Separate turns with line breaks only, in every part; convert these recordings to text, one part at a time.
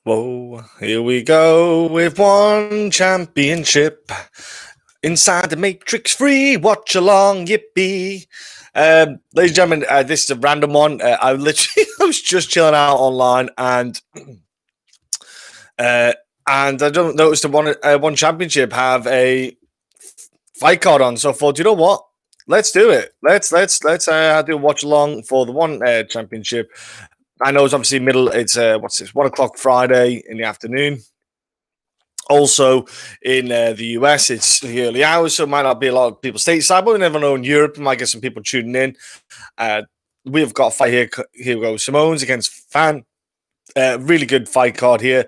Whoa, here we go with one championship. Inside the Matrix free, watch along, yippee. Ladies and gentlemen, this is a random one. I literally I was just chilling out online and I don't notice the one championship have a fight card on. So I thought, you know what? Let's do it. Let's do a watch along for the one championship. I know it's obviously middle. It's what's this? 1 o'clock Friday in the afternoon. Also in the US, it's the early hours, so it might not be a lot of people stateside, but we never know in Europe. We might get some people tuning in. We've got a fight here. Here we go. Simone's against Fan. Really good fight card here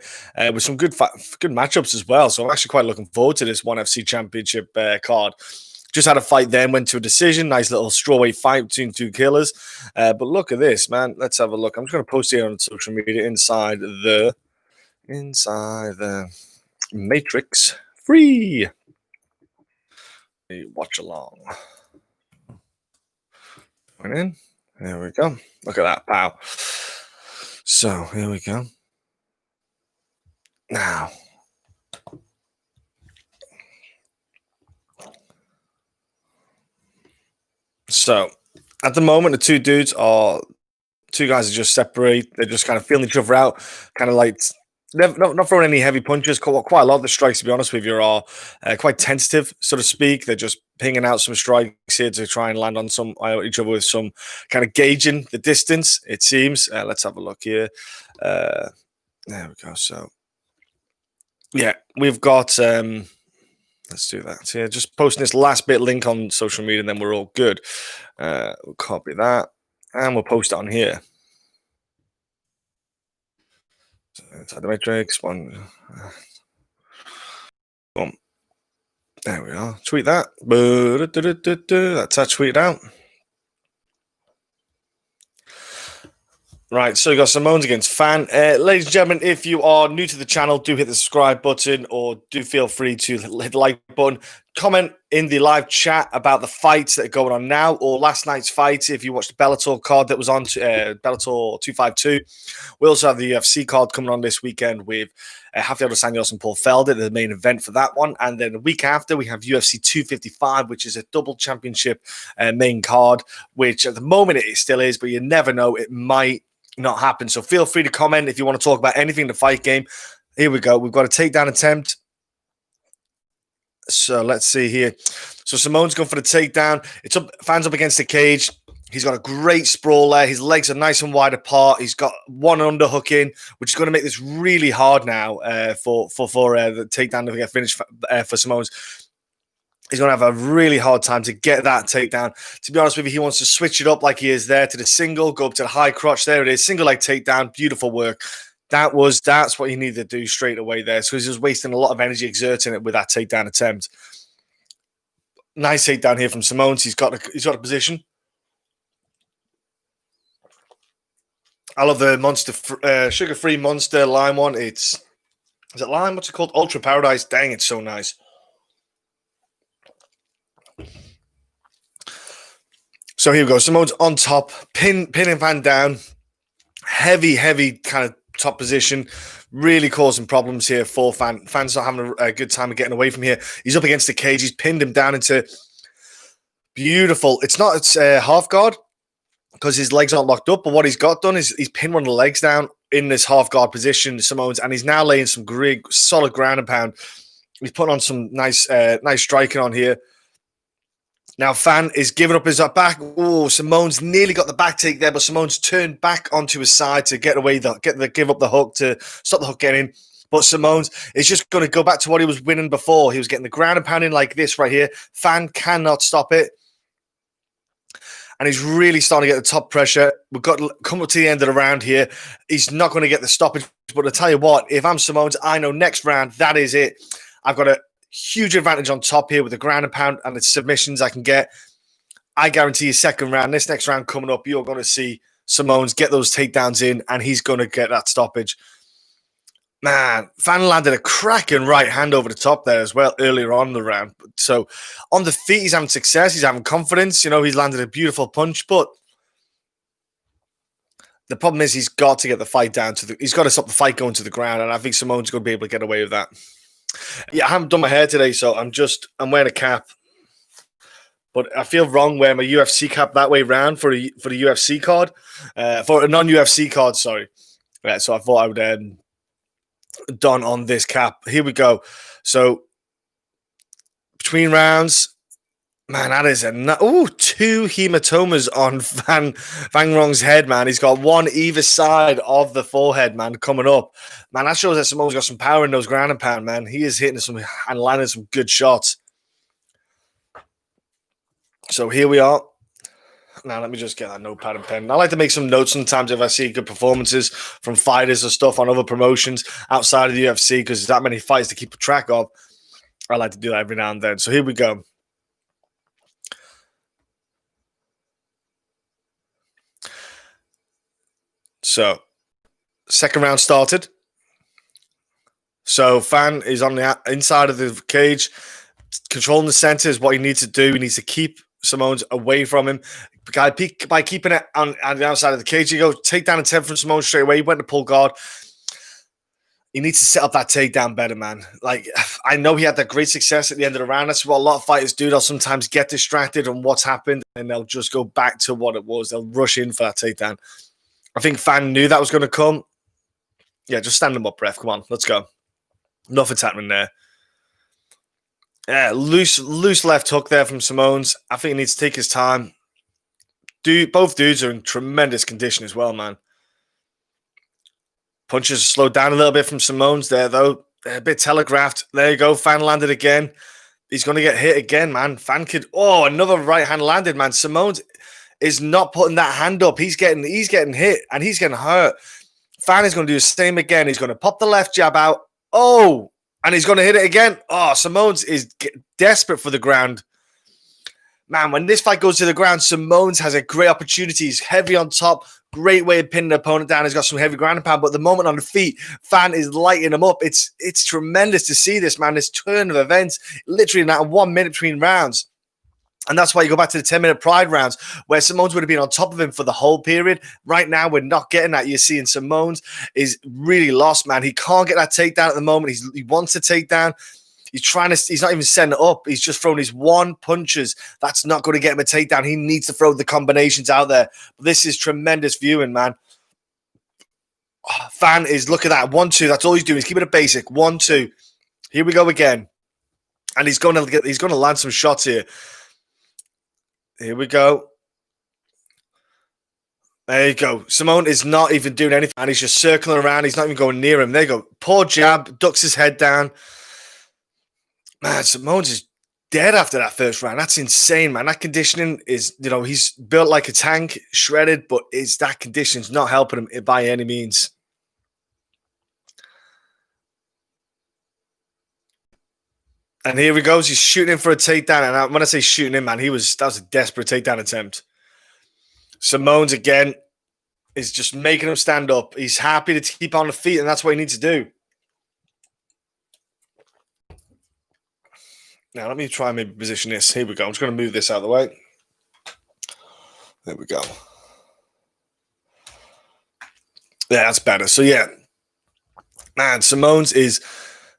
with some good matchups as well. So I'm actually quite looking forward to this ONE FC Championship card. Just had a fight then, went to a decision. Nice little strawweight fight between two killers. But look at this, man. Let's have a look. I'm just going to post it on social media inside the Matrix free. Watch along. Going in. There we go. Look at that. Pow. So here we go. Now. So at the moment, the two guys are just separate. They're just kind of feeling each other out, kind of like not throwing any heavy punches. Quite a lot of the strikes, to be honest with you, are quite tentative, so to speak. They're just pinging out some strikes here to try and land on some each other with some kind of gauging the distance, it seems. Let's have a look here. There we go. So, yeah, we've got... let's do that. So, yeah, just posting this last bit link on social media, and then we're all good. We'll copy that, and we'll post it on here. Inside the Matrix, one. Boom. There we are. Tweet that. That's that tweet out. Right, so you got Simone's against Fan. Ladies and gentlemen, if you are new to the channel, do hit the subscribe button or do feel free to hit the like button. Comment in the live chat about the fights that are going on now or last night's fights. If you watched the Bellator card that was on Bellator 252, we also have the UFC card coming on this weekend with Rafael dos Anjos and Paul Felder, the main event for that one. And then the week after, we have UFC 255, which is a double championship main card, which at the moment it still is, but you never know. It might not happen. So feel free to comment if you want to talk about anything in the fight game. Here we go. We've got a takedown attempt. So let's see here. So Simone's going for the takedown. It's up, Fan's up against the cage. He's got a great sprawl there. His legs are nice and wide apart. He's got one underhook in, which is going to make this really hard now for the takedown to get finished for Simone's. He's going to have a really hard time to get that takedown. To be honest with you, he wants to switch it up like he is there to the single, go up to the high crotch. There it is, single leg takedown. Beautiful work. That's what he needed to do straight away there. So he's just wasting a lot of energy exerting it with that takedown attempt. Nice takedown here from Simone's. He's got a position. I love the Monster, sugar-free Monster lime one. Is it lime? What's it called? Ultra Paradise. Dang, it's so nice. So here we go. Simone's on top, pinning Fan down. Heavy kind of top position. Really causing problems here for Fan. Fan's not having a good time of getting away from here. He's up against the cage. He's pinned him down into beautiful. It's half guard because his legs aren't locked up. But what he's got done is he's pinned one of the legs down in this half guard position, Simone's, and he's now laying some great, solid ground and pound. He's putting on some nice striking on here. Now, Fan is giving up his back. Oh, Simone's nearly got the back take there, but Simone's turned back onto his side to get away, give up the hook to stop the hook getting. But Simone's is just going to go back to what he was winning before. He was getting the ground and pounding like this right here. Fan cannot stop it. And he's really starting to get the top pressure. We've got to come up to the end of the round here. He's not going to get the stoppage. But I tell you what, if I'm Simone's, I know next round, that is it. I've got a huge advantage on top here with the ground and pound and the submissions I can get. I guarantee you second round, this next round coming up, you're going to see Simone's get those takedowns in and he's going to get that stoppage. Man, Fan landed a cracking right hand over the top there as well earlier on in the round. So on the feet, he's having success. He's having confidence. You know, he's landed a beautiful punch, but The problem is he's got to get the fight down to he's got to stop the fight going to the ground, and I think Simone's going to be able to get away with that. Yeah, I haven't done my hair today, so I'm wearing a cap. But I feel wrong wearing my UFC cap that way round for the UFC card, for a non-UFC card. Sorry, so I thought I would don on this cap. Here we go. So between rounds, man, that is two hematomas on Van Rong's head, man. He's got one either side of the forehead, man, coming up. Man, that shows that Simone's got some power in those ground and pound, man. He is hitting some and landing some good shots. So here we are. Now, let me just get that notepad and pen. I like to make some notes sometimes if I see good performances from fighters or stuff on other promotions outside of the UFC, because there's that many fights to keep track of. I like to do that every now and then. So here we go. So, second round started. So, Fan is on the inside of the cage. Controlling the center is what he needs to do. He needs to keep Simone's away from him. By keeping it on the outside of the cage, you go take down a 10 from Simone straight away. He went to pull guard. He needs to set up that takedown better, man. Like, I know he had that great success at the end of the round. That's what a lot of fighters do. They'll sometimes get distracted on what's happened, and they'll just go back to what it was. They'll rush in for that takedown. I think Fan knew that was going to come. Yeah, just stand him up, ref. Come on, let's go. Nothing's happening there. Yeah, loose left hook there from Simone's. I think he needs to take his time. Both dudes are in tremendous condition as well, man. Punches slowed down a little bit from Simone's there, though. They're a bit telegraphed. There you go. Fan landed again. He's going to get hit again, man. Fan could... Oh, another right hand landed, man. Simone's is not putting that hand up. He's getting hit, and he's getting hurt. Fan is going to do the same again. He's going to pop the left jab out. Oh, and he's going to hit it again. Oh, Simone's is desperate for the ground. Man, when this fight goes to the ground, Simone's has a great opportunity. He's heavy on top. Great way of pinning the opponent down. He's got some heavy ground and pound, but the moment on the feet, Fan is lighting him up. It's tremendous to see this, man. This turn of events, literally in that 1 minute between rounds. And that's why you go back to the 10-minute pride rounds where Simone's would have been on top of him for the whole period. Right now, we're not getting that. You're seeing Simone's is really lost, man. He can't get that takedown at the moment. He wants to take down. He's not even setting it up. He's just throwing his one punches. That's not going to get him a takedown. He needs to throw the combinations out there. But this is tremendous viewing, man. Fan is, look at that. 1-2. That's all he's doing. He's keeping it basic. 1-2. Here we go again. And he's going to land some shots here. Here we go. There you go. Simone is not even doing anything, and he's just circling around. He's not even going near him. There you go. Poor jab, ducks his head down. Man, Simone's is dead after that first round. That's insane, man. That conditioning is, he's built like a tank, shredded, but that conditioning's not helping him by any means. And here he goes. He's shooting in for a takedown. And when I say shooting in, man, that was a desperate takedown attempt. Simone's again is just making him stand up. He's happy to keep on the feet, and that's what he needs to do. Now, let me try and maybe position this. Here we go. I'm just going to move this out of the way. There we go. Yeah, that's better. So, yeah. Man, Simone's is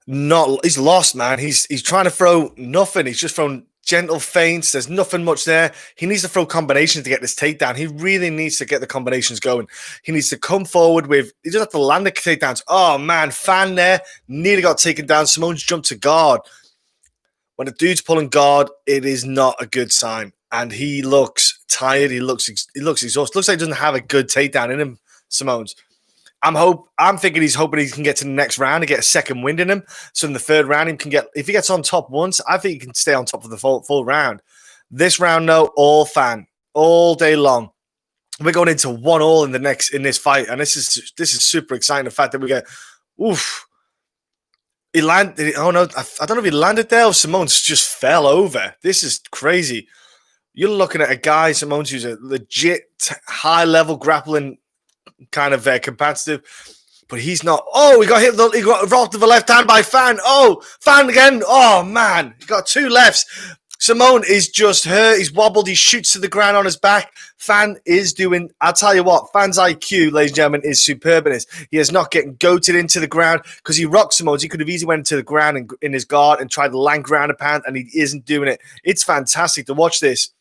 not... He's lost, man. He's trying to throw nothing. He's just throwing gentle feints. There's nothing much there. He needs to throw combinations to get this takedown. He really needs to get the combinations going. He needs to come forward with... He doesn't have to land the takedowns. Oh, man. Fan there. Nearly got taken down. Simone's jumped to guard. When a dude's pulling guard, it is not a good sign. And he looks tired. He looks exhausted. Looks like he doesn't have a good takedown in him, Simone's. I'm thinking he's hoping he can get to the next round and get a second wind in him. So in the third round, if he gets on top once, I think he can stay on top of the full round. This round, no, all Fan, all day long. We're going into 1-1 in this fight, and this is super exciting. The fact that we get, oof. He landed. Oh no! I don't know if he landed there or Simone's just fell over. This is crazy. You're looking at a guy, Simone's, who's a legit high-level grappling kind of competitive, but he's not. Oh, he got hit. He got rocked to the left hand by Fan. Oh, Fan again. Oh man, he got two lefts. Simone is just hurt. He's wobbled. He shoots to the ground on his back. Fan is doing, I'll tell you what, Fan's IQ, ladies and gentlemen, is superb in this. He is not getting goated into the ground because he rocks Simone's. He could have easily went into the ground and, in his guard and tried to land ground and pound, and he isn't doing it. It's fantastic to watch this.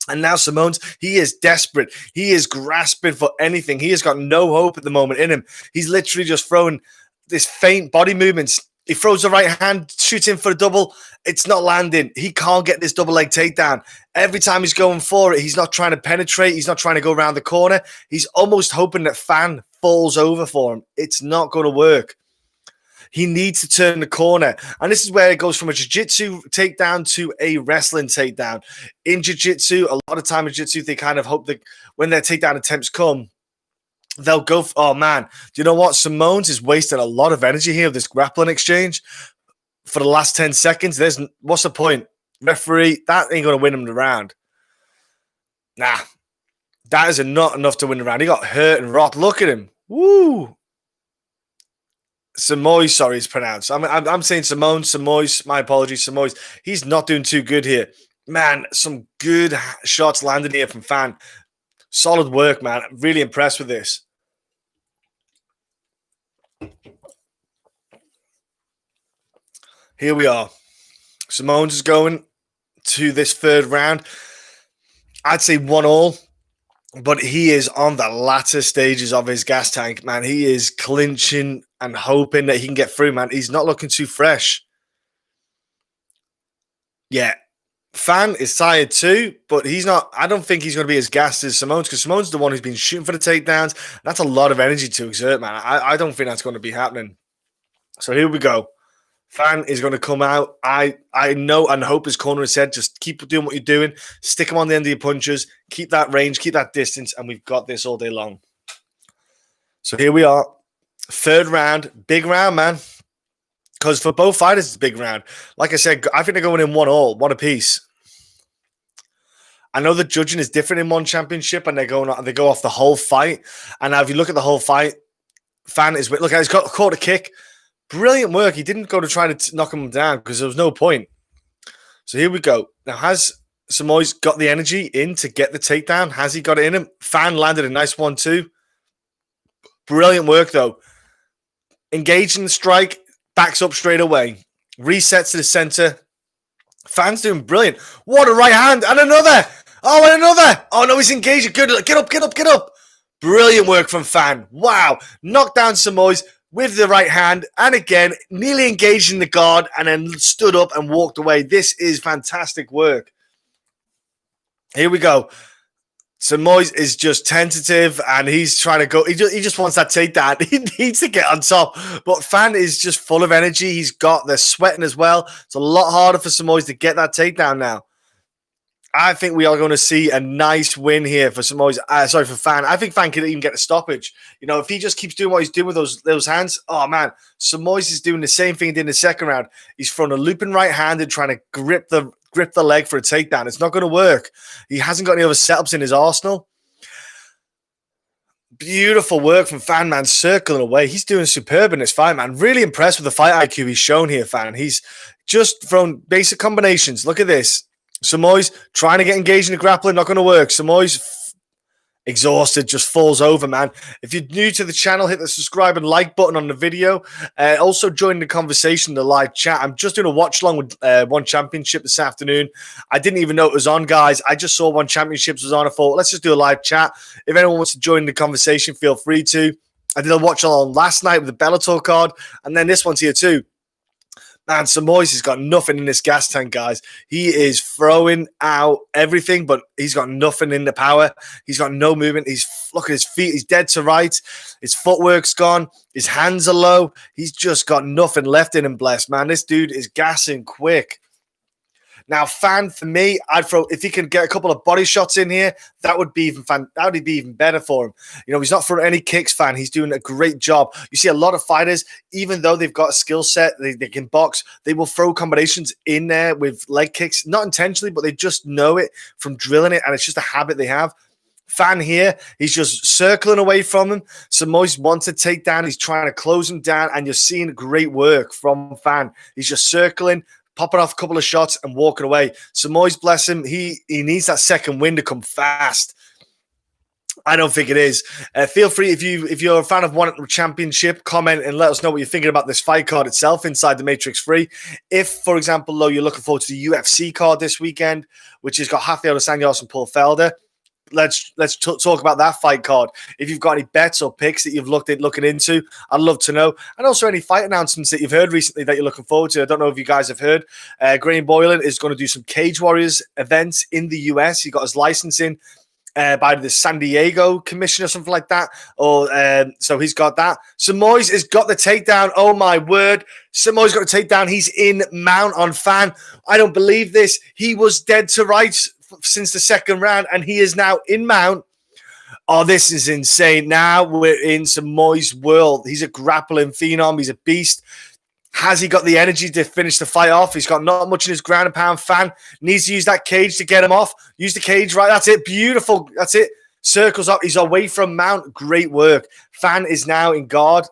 And now Simone's, he is desperate. He is grasping for anything. He has got no hope at the moment in him. He's literally just throwing this faint body movements. He throws the right hand, shoots in for a double. It's not landing. He can't get this double leg takedown. Every time he's going for it, he's not trying to penetrate. He's not trying to go around the corner. He's almost hoping that Fan falls over for him. It's not going to work. He needs to turn the corner. And this is where it goes from a jiu-jitsu takedown to a wrestling takedown. In jiu-jitsu, a lot of time in jiu-jitsu, they kind of hope that when their takedown attempts come, they'll go, oh man, do you know what? Simone's is wasting a lot of energy here of this grappling exchange for the last 10 seconds. What's the point? Referee, that ain't going to win him the round. Nah, that is not enough to win the round. He got hurt and rocked. Look at him. Woo. Samois, sorry, it's pronounced. I'm saying Simone, Samois, my apologies, Samois. He's not doing too good here. Man, some good shots landed here from Fan. Solid work, man. Really impressed with this. Here we are. Simone's is going to this third round. I'd say 1-1, but he is on the latter stages of his gas tank, man. He is clinching and hoping that he can get through, man. He's not looking too fresh. Yeah. Fan is tired too, but he's not. I don't think he's going to be as gassed as Simone's because Simone's the one who's been shooting for the takedowns. That's a lot of energy to exert, man. I don't think that's going to be happening. So here we go. Fan is going to come out. I know and hope his corner has said, just keep doing what you're doing. Stick him on the end of your punches. Keep that range. Keep that distance. And we've got this all day long. So here we are. Third round. Big round, man. Because for both fighters, it's a big round. Like I said, I think they're going in 1-1, one apiece. I know the judging is different in one championship, and they go off the whole fight. And now, if you look at the whole fight, Fan is look. He's caught a kick. Brilliant work. He didn't go to try to knock him down because there was no point. So here we go. Now, has Samoi's got the energy in to get the takedown? Has he got it in him? Fan landed a nice 1-2. Brilliant work, though. Engaging the strike, backs up straight away. Resets to the center. Fan's doing brilliant. What a right hand. And another. Oh, and another. Oh, no, he's engaging. Good. Get up. Brilliant work from Fan. Wow. Knocked down Samoi's with the right hand, and again, nearly engaged in the guard, and then stood up and walked away. This is fantastic work. Here we go. Samois is just tentative, and he's trying to go. He just wants that takedown. He needs to get on top, but Fan is just full of energy. They're sweating as well. It's a lot harder for Samois to get that takedown now. I think we are going to see a nice win here for Samois. For Fan. I think Fan can even get a stoppage. You know, if he just keeps doing what he's doing with those hands, oh man, Samois is doing the same thing he did in the second round. He's throwing a looping right hand and trying to grip the leg for a takedown. It's not going to work. He hasn't got any other setups in his arsenal. Beautiful work from Fan, man, circling away. He's doing superb in this fight, man. Really impressed with the fight IQ he's shown here, Fan. He's just thrown basic combinations. Look at this. Samois trying to get engaged in the grappling, not going to work. Samois exhausted, just falls over, man. If you're new to the channel, hit the subscribe and like button on the video. Also join the conversation, the live chat. I'm just doing a watch along with One Championship this afternoon. I didn't even know it was on, guys. I just saw One Championships was on. I thought, let's just do a live chat. If anyone wants to join the conversation, feel free to. I did a watch along last night with the Bellator card, and then this one's here too. Man, Samois has got nothing in this gas tank, guys. He is throwing out everything, but he's got nothing in the power. He's got no movement. Look at his feet. He's dead to right. His footwork's gone. His hands are low. He's just got nothing left in him, blessed, man. This dude is gassing quick. Now, Fan, for me, I'd throw, if he can get a couple of body shots in here, that would be even better for him. You know, he's not throwing any kicks, Fan. He's doing a great job. You see a lot of fighters, even though they've got a skill set, they can box, they will throw combinations in there with leg kicks, not intentionally, but they just know it from drilling it, and it's just a habit they have. Fan here, he's just circling away from him. Samois wants to take down. He's trying to close him down, and you're seeing great work from Fan. He's just circling, popping off a couple of shots and walking away. Samois, bless him, he needs that second win to come fast. I don't think it is. Feel free, if you're a fan of One Championship, comment and let us know what you're thinking about this fight card itself inside the Matrix 3. If, for example, though, you're looking forward to the UFC card this weekend, which has got Rafael dos Anjos and Paul Felder, let's talk about that fight card. If you've got any bets or picks that you've looking into, I'd love to know. And also any fight announcements that you've heard recently that you're looking forward to. I don't know if you guys have heard. Graham Boylan is going to do some Cage Warriors events in the US. He got his licensing by the San Diego Commission or something like that. So he's got that. Samois has got the takedown. Oh, my word. Samois got the takedown. He's in mount on Fan. I don't believe this. He was dead to rights since the second round, and he is now in mount. Oh, this is insane. Now we're in Samois' world. He's a grappling phenom. He's a beast. Has he got the energy to finish the fight off? He's got not much in his ground and pound. Fan needs to use that cage to get him off. Use the cage, right? That's it. Beautiful. That's it. Circles up. He's away from mount. Great work. Fan is now in guard.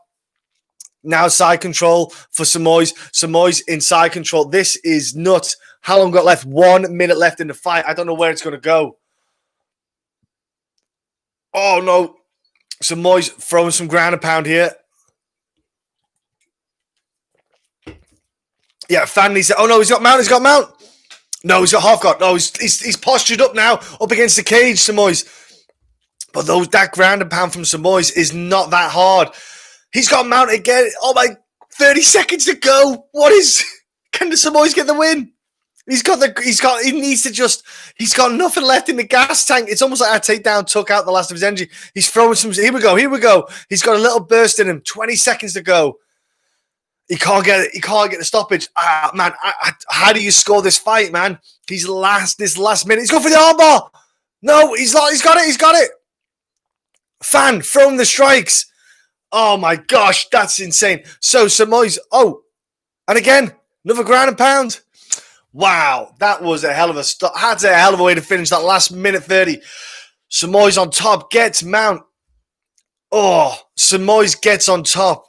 Now side control for Samois. Samois in side control. This is nuts. How long got left? 1 minute left in the fight. I don't know where it's going to go. Oh, no. Samois throwing some ground and pound here. Yeah, Fan needs to. Oh, no, he's got mount. He's got mount. No, he's got half guard. No, he's postured up now, up against the cage, Samois. But that ground and pound from Samois is not that hard. He's got mount again. Oh, my, 30 seconds to go. Can the Samois get the win? He's got nothing left in the gas tank. It's almost like a takedown took out the last of his energy. He's throwing some. Here we go. He's got a little burst in him. 20 seconds to go. He can't get it. He can't get the stoppage. Man, how do you score this fight, man? This last minute. He's going for the armbar. No, he's got it. Fan throwing the strikes. Oh my gosh, that's insane. So Samois. Oh, and again, another ground and pound. Wow, that was a hell of a stop. That's a hell of a way to finish that last minute 30. Samois on top, gets mount. Oh, Samois gets on top.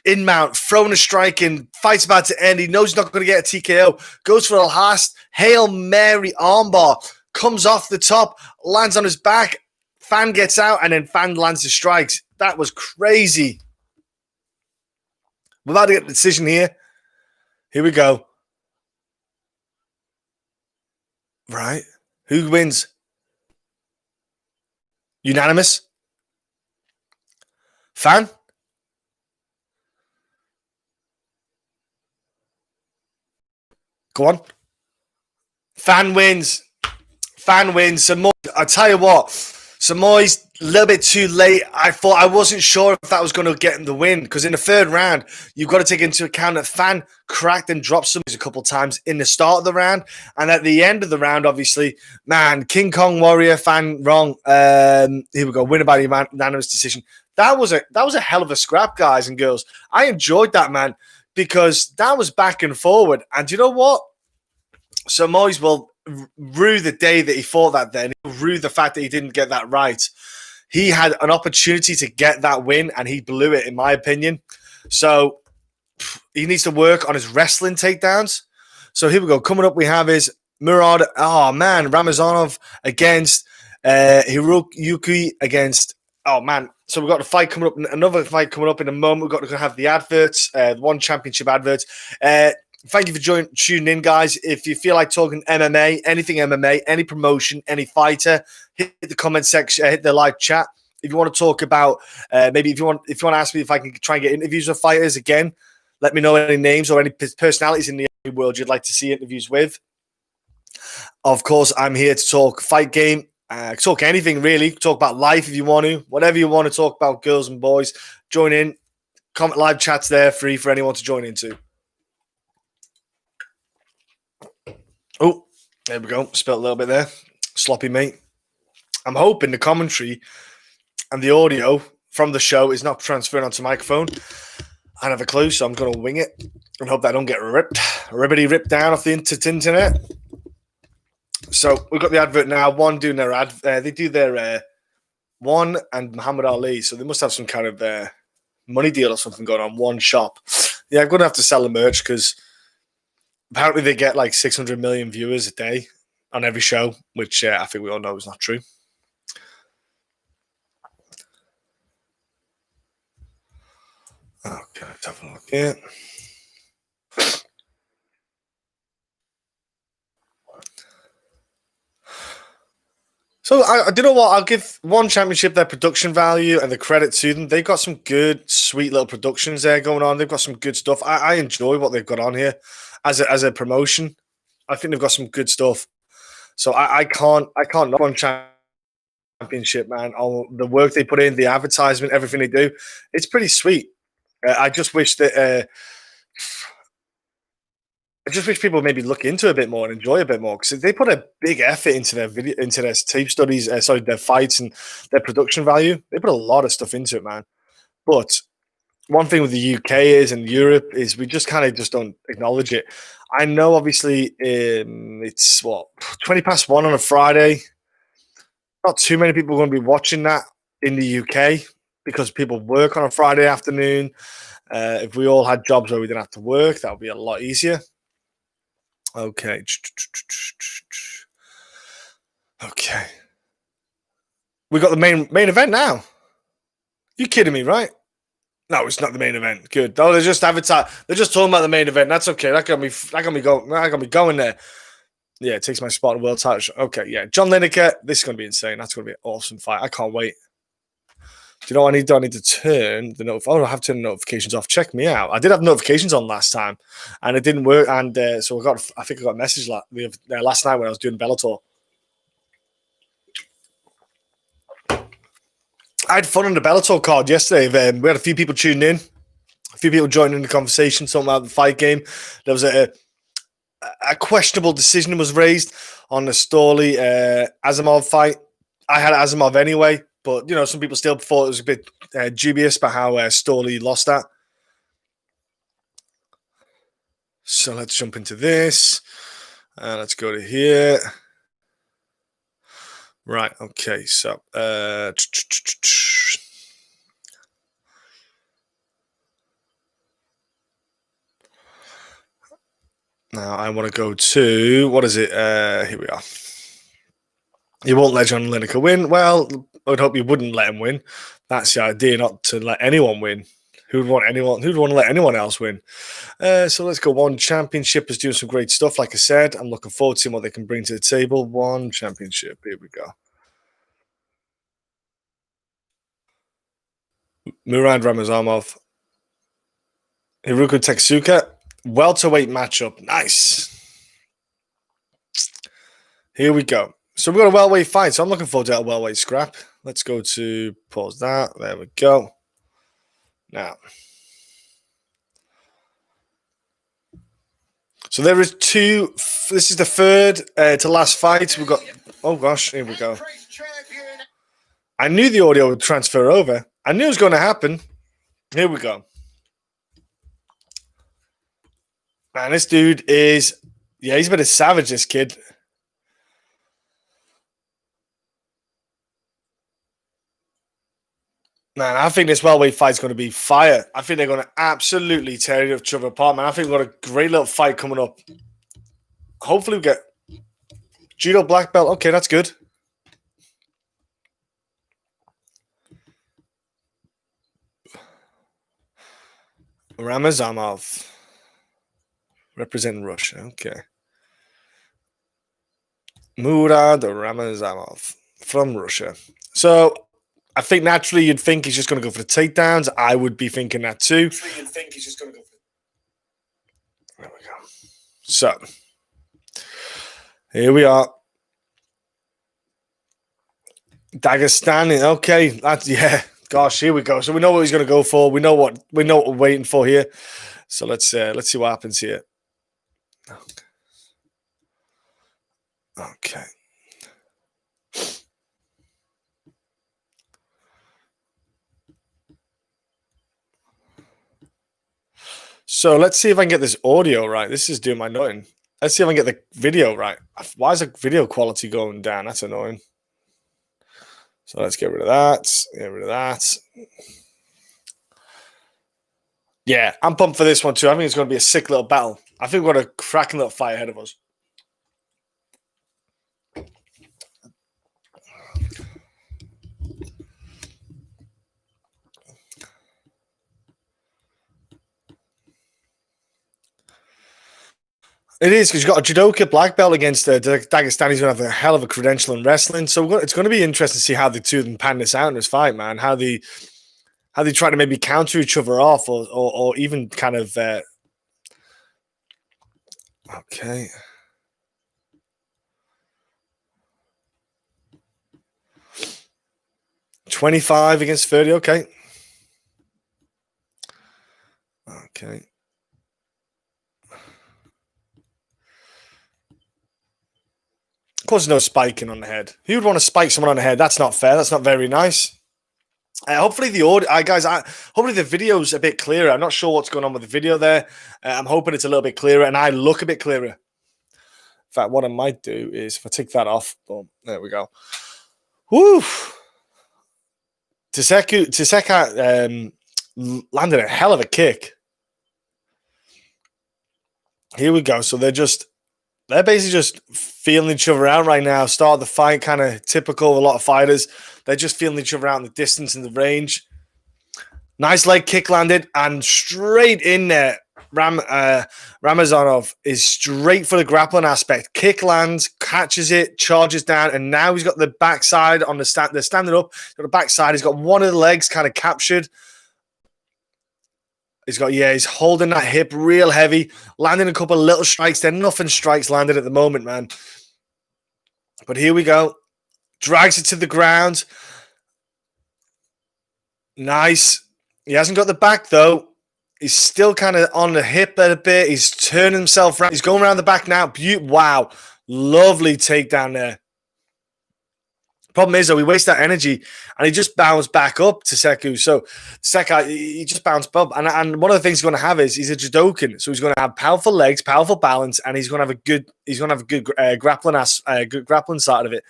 In mount, throwing a strike in, fight's about to end. He knows he's not going to get a TKO. Goes for a last Hail Mary armbar. Comes off the top, lands on his back. Fan gets out, and then Fan lands the strikes. That was crazy. We're about to get the decision here. Here we go. Right. Who wins? Unanimous? Fan? Go on. Fan wins. Samois, I tell you what, Samois a little bit too late. I wasn't sure if that was going to get him the win, because in the third round, you've got to take into account that Fan cracked and dropped Samois a couple of times in the start of the round, and at the end of the round, obviously, man, King Kong Warrior, Fan wrong. Here we go, winner by unanimous decision. That was a hell of a scrap, guys and girls. I enjoyed that, man, because that was back and forward. And you know what? Samois will rue the day that he fought that then. He'll rue the fact that he didn't get that right. He had an opportunity to get that win, and he blew it, in my opinion. So he needs to work on his wrestling takedowns. So here we go. Coming up, we have is Murad. Oh, man. Ramazanov against Hiroyuki against... Oh, man. So we've got a fight coming up, another fight coming up in a moment. We've got to have the adverts, one championship advert. Thank you for tuning in, guys. If you feel like talking MMA, anything MMA, any promotion, any fighter, hit the comment section, hit the live chat. If you want to talk about, maybe if you want to ask me if I can try and get interviews with fighters again, let me know any names or any personalities in the world you'd like to see interviews with. Of course, I'm here to talk fight game. Talk anything really. Talk about life if you want to. Whatever you want to talk about, girls and boys. Join in. Comment live chats there, free for anyone to join into. Oh, there we go. Spilled a little bit there. Sloppy, mate. I'm hoping the commentary and the audio from the show is not transferring onto microphone. I don't have a clue, so I'm going to wing it and hope that I don't get ripped down off the internet. So we've got the advert now. One doing their ad. They do their One and Muhammad Ali. So they must have some kind of money deal or something going on. One shop. Yeah, I'm going to have to sell the merch because Apparently, they get like 600 million viewers a day on every show, which I think we all know is not true. Okay, let's have a look here. So I do you know what? I'll give One Championship their production value and the credit to them. They've got some good, sweet little productions there going on. They've got some good stuff. I enjoy what they've got on here as a promotion. I think they've got some good stuff. So I can't knock One Championship, man. All the work they put in, the advertisement, everything they do, it's pretty sweet. I just wish that. I just wish people maybe look into it a bit more and enjoy a bit more because they put a big effort into their video, into their tape studies, their fights and their production value. They put a lot of stuff into it, man. But one thing with the UK is and Europe is we just kind of just don't acknowledge it. I know, obviously, it's 20 past 1 on a Friday. Not too many people are going to be watching that in the UK because people work on a Friday afternoon. If we all had jobs where we didn't have to work, that would be a lot easier. Okay. Okay. We got the main event now. You kidding me, right? No, it's not the main event. Good. Oh, they're just advertising. They're just talking about the main event. That's okay. That got me going there. Yeah, it takes my spot in the world title. Okay, yeah. John Lineker. This is gonna be insane. That's gonna be an awesome fight. I can't wait. Do you know what I need? Do I need to turn the I have turned notifications off. Check me out. I did have notifications on last time, and it didn't work. And so I think I got a message last night when I was doing Bellator. I had fun on the Bellator card yesterday. We had a few people tuned in, a few people joining the conversation, talking about the fight game. There was a questionable decision was raised on the Storley Asimov fight. I had Asimov anyway. But, some people still thought it was a bit dubious about how Storley lost that. So let's jump into this. Let's go to here. Right, okay, so... now I want to go to... What is it? Here we are. You won't let John Lineker win. Well, I would hope you wouldn't let him win. That's the idea, not to let anyone win. Who'd want to let anyone else win? So let's go. One Championship is doing some great stuff. Like I said, I'm looking forward to seeing what they can bring to the table. One Championship. Here we go. Murad Ramazanov. Hiruko Teksuka. Welterweight matchup. Nice. Here we go. So we've got a welterweight fight. So I'm looking forward to that welterweight scrap. Let's go to pause that. There we go. Now. So there is two. This is the third to last fight. We've got. Oh gosh, here we go. I knew the audio would transfer over. I knew it was going to happen. Here we go. Man, this dude is. Yeah, he's a bit of savage, this kid. Man, I think this welterweight fight is going to be fire. I think they're going to absolutely tear each other apart, man. I think we've got a great little fight coming up. Hopefully we get judo black belt. Okay, that's good. Ramazanov. Representing Russia. Okay. Murad Ramazanov from Russia. So I think naturally you'd think he's just going to go for the takedowns. I would be thinking that too. You'd think he's just going to go for There we go. So here we are. Dagestani. Okay, that's Gosh, here we go. So we know what he's going to go for. We know what we're waiting for here. So let's see what happens here. Okay. So let's see if I can get this audio right. This is doing my annoying. Let's see if I can get the video right. Why is the video quality going down? That's annoying. So let's get rid of that. Get rid of that. Yeah, I'm pumped for this one too. I think it's going to be a sick little battle. I think we've got a cracking little fight ahead of us. It is, because you've got a judoka black belt against Dagestani. He's going to have a hell of a credential in wrestling. So it's going to be interesting to see how the two of them pan this out in this fight, man. How they try to maybe counter each other off, or even kind of okay. $25 against $30. Okay. Okay. Of course, there's no spiking on the head. Who would want to spike someone on the head? That's not fair. That's not very nice. Hopefully the audio, guys. Hopefully the video's a bit clearer. I'm not sure what's going on with the video there. I'm hoping it's a little bit clearer, and I look a bit clearer. In fact, what I might do is, if I take that off, boom, there we go. Woo! Taseka landed a hell of a kick. Here we go. So they're basically just feeling each other out right now. Start the fight, kind of typical of a lot of fighters. They're just feeling each other out in the distance and the range. Nice leg kick landed, and straight in there. Ramazanov is straight for the grappling aspect. Kick lands, catches it, charges down, and now he's got the backside on the stand. They're standing up. He's got the backside. He's got one of the legs kind of captured. He's holding that hip real heavy, landing a couple of little strikes. Then nothing strikes landed at the moment, man. But here we go. Drags it to the ground. Nice. He hasn't got the back, though. He's still kind of on the hip a bit. He's turning himself around. He's going around the back now. Wow. Lovely takedown there. Problem is, though, we waste that energy, and he just bounced back up to Seku. So Sekai, he just bounced up, and one of the things he's going to have is he's a judokan, so he's going to have powerful legs, powerful balance, and he's going to have a good grappling side of it.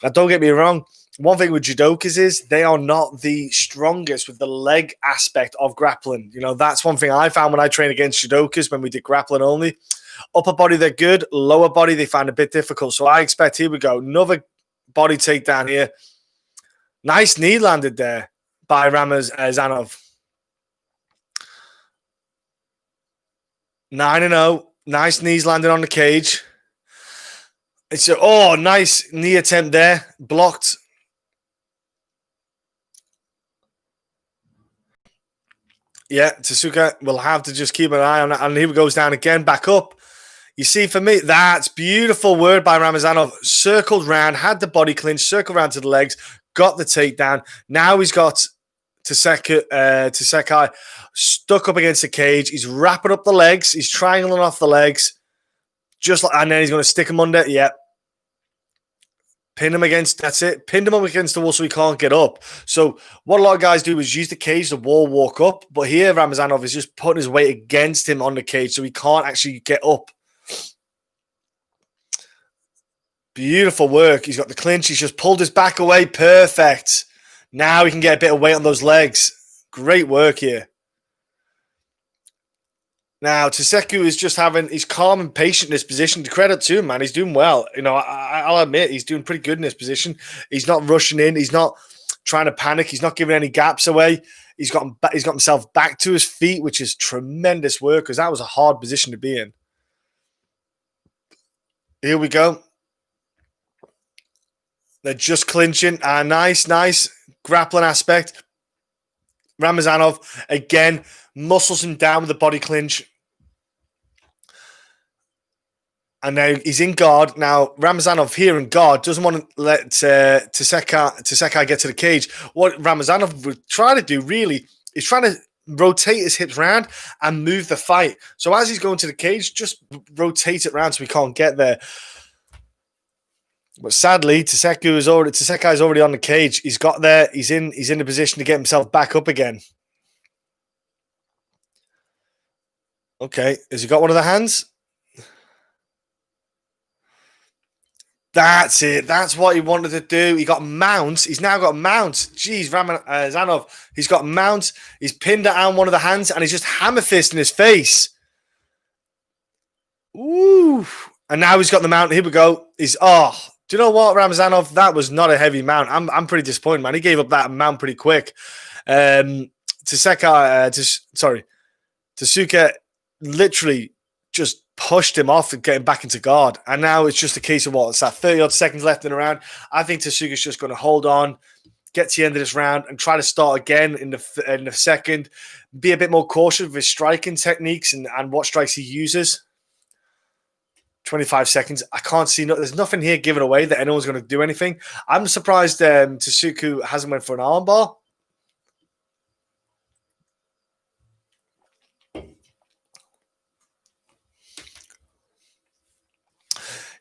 Now, don't get me wrong. One thing with judokas is they are not the strongest with the leg aspect of grappling. You know, that's one thing I found when I trained against judokas when we did grappling only. Upper body, they're good. Lower body, they find a bit difficult. So I expect, here we go, another body takedown here. Nice knee landed there by Ramazanov. 9-0. Nice knees landed on the cage. It's nice knee attempt there. Blocked. Yeah, Tsuka will have to just keep an eye on that. And here he goes down again, back up. You see, for me, that's beautiful word by Ramazanov. Circled round, had the body clinch, circled round to the legs, got the takedown. Now he's got Tasekai stuck up against the cage. He's wrapping up the legs. He's triangling off the legs. And then he's going to stick him under. Yeah. Pin him against, that's it. Pinned him up against the wall so he can't get up. So what a lot of guys do is use the cage to wall walk up. But here, Ramazanov is just putting his weight against him on the cage so he can't actually get up. Beautiful work. He's got the clinch. He's just pulled his back away. Perfect. Now he can get a bit of weight on those legs. Great work here. Now, Taseku is just he's calm and patient in this position. To credit to him, man. He's doing well. You know, I'll admit he's doing pretty good in this position. He's not rushing in. He's not trying to panic. He's not giving any gaps away. He's got himself back to his feet, which is tremendous work because that was a hard position to be in. Here we go. They're just clinching. Nice grappling aspect. Ramazanov, again, muscles him down with the body clinch. And now he's in guard. Now, Ramazanov here in guard doesn't want to let Tasekai get to the cage. What Ramazanov would try to do, really, is trying to rotate his hips around and move the fight. So as he's going to the cage, just rotate it around so he can't get there. But sadly, Tasekai is already on the cage. He's got there. He's in a position to get himself back up again. Okay, has he got one of the hands? That's it. That's what he wanted to do. He got mounts. He's now got mounts. Jeez, Zanov. He's got mounts. He's pinned it on one of the hands, and he's just hammer fisting his face. Ooh. And now he's got the mount. Here we go. Do you know what, Ramazanov? That was not a heavy mount. I'm pretty disappointed, man. He gave up that mount pretty quick. Tasuka literally just pushed him off and getting back into guard. And now it's just a case of it's that 30 odd seconds left in the round. I think Tasuka's just going to hold on, get to the end of this round, and try to start again in the second. Be a bit more cautious with his striking techniques and what strikes he uses. 25 seconds. I can't see. There's nothing here given away that anyone's going to do anything. I'm surprised Tasuku hasn't went for an armbar.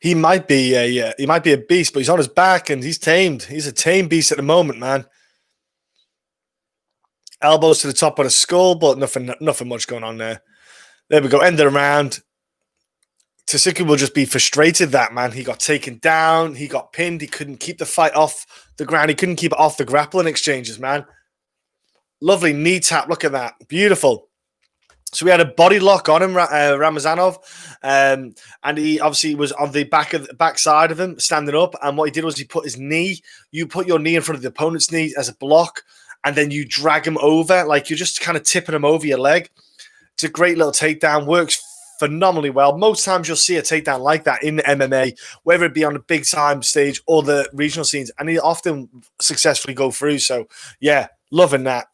He might be a beast, but he's on his back and he's tamed. He's a tame beast at the moment, man. Elbows to the top of the skull, but nothing much going on there. There we go. End of the round. Tasuku will just be frustrated that, man. He got taken down. He got pinned. He couldn't keep the fight off the ground. He couldn't keep it off the grappling exchanges, man. Lovely knee tap. Look at that. Beautiful. So we had a body lock on him, Ramazanov, and he obviously was on the back side of him, standing up. And what he did was he put his knee. You put your knee in front of the opponent's knee as a block, and then you drag him over, like you're just kind of tipping him over your leg. It's a great little takedown. Works phenomenally well. Most times you'll see a takedown like that in MMA, whether it be on the big time stage or the regional scenes, and he often successfully go through. So yeah, loving that.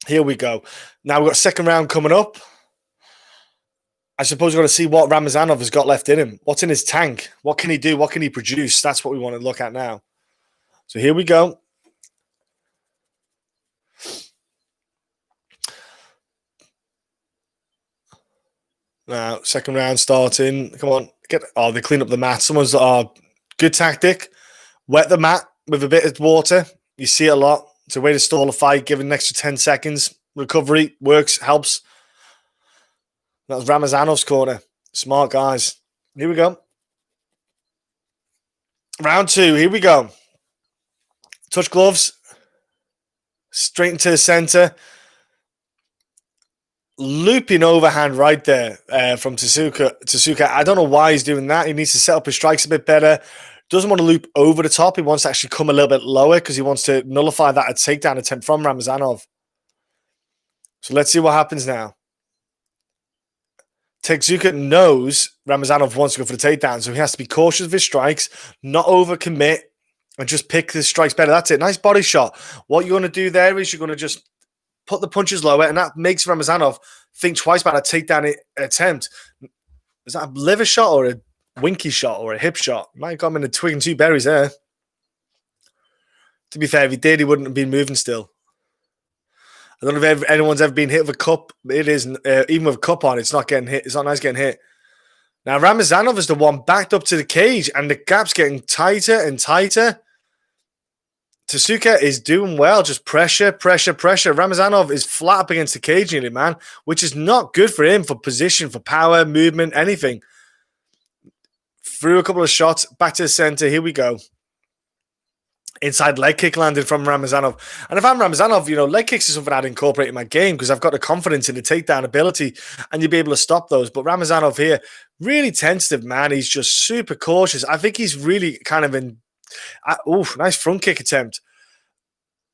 Here we go. Now we've got second round coming up. I suppose we're going to see what Ramazanov has got left in him. What's in his tank? What can he do? What can he produce? That's what we want to look at now. So here we go. Now, second round starting. Come on. They clean up the mat. Someone's good tactic. Wet the mat with a bit of water. You see it a lot. It's a way to stall a fight, give an extra 10 seconds. Recovery works, helps. That was Ramazanov's corner. Smart guys. Here we go. Round two. Here we go. Touch gloves. Straight into the center. Looping overhand right there from Tasuka. I don't know why he's doing that. He needs to set up his strikes a bit better. Doesn't want to loop over the top. He wants to actually come a little bit lower because he wants to nullify that takedown attempt from Ramazanov. So let's see what happens now. Tasuka knows Ramazanov wants to go for the takedown, so he has to be cautious of his strikes, not overcommit, and just pick the strikes better. That's it. Nice body shot. What you're going to do there is you're going to just put the punches lower, and that makes Ramazanov think twice about a takedown attempt. Is that a liver shot or a winky shot or a hip shot? Might have got him in a twig and two berries there. To be fair, if he did, he wouldn't have been moving still. I don't know if anyone's ever been hit with a cup. It is, even with a cup on, it's not getting hit. It's not nice getting hit. Now, Ramazanov is the one backed up to the cage, and the gap's getting tighter and tighter. Tasuka is doing well. Just pressure. Ramazanov is flat up against the cage nearly, man, which is not good for him for position, for power, movement, anything. Threw a couple of shots. Back to the center. Here we go. Inside leg kick landed from Ramazanov. And if I'm Ramazanov, leg kicks is something I'd incorporate in my game because I've got the confidence in the takedown ability and you'll be able to stop those. But Ramazanov here, really tentative, man. He's just super cautious. I think he's really kind of in... nice front kick attempt.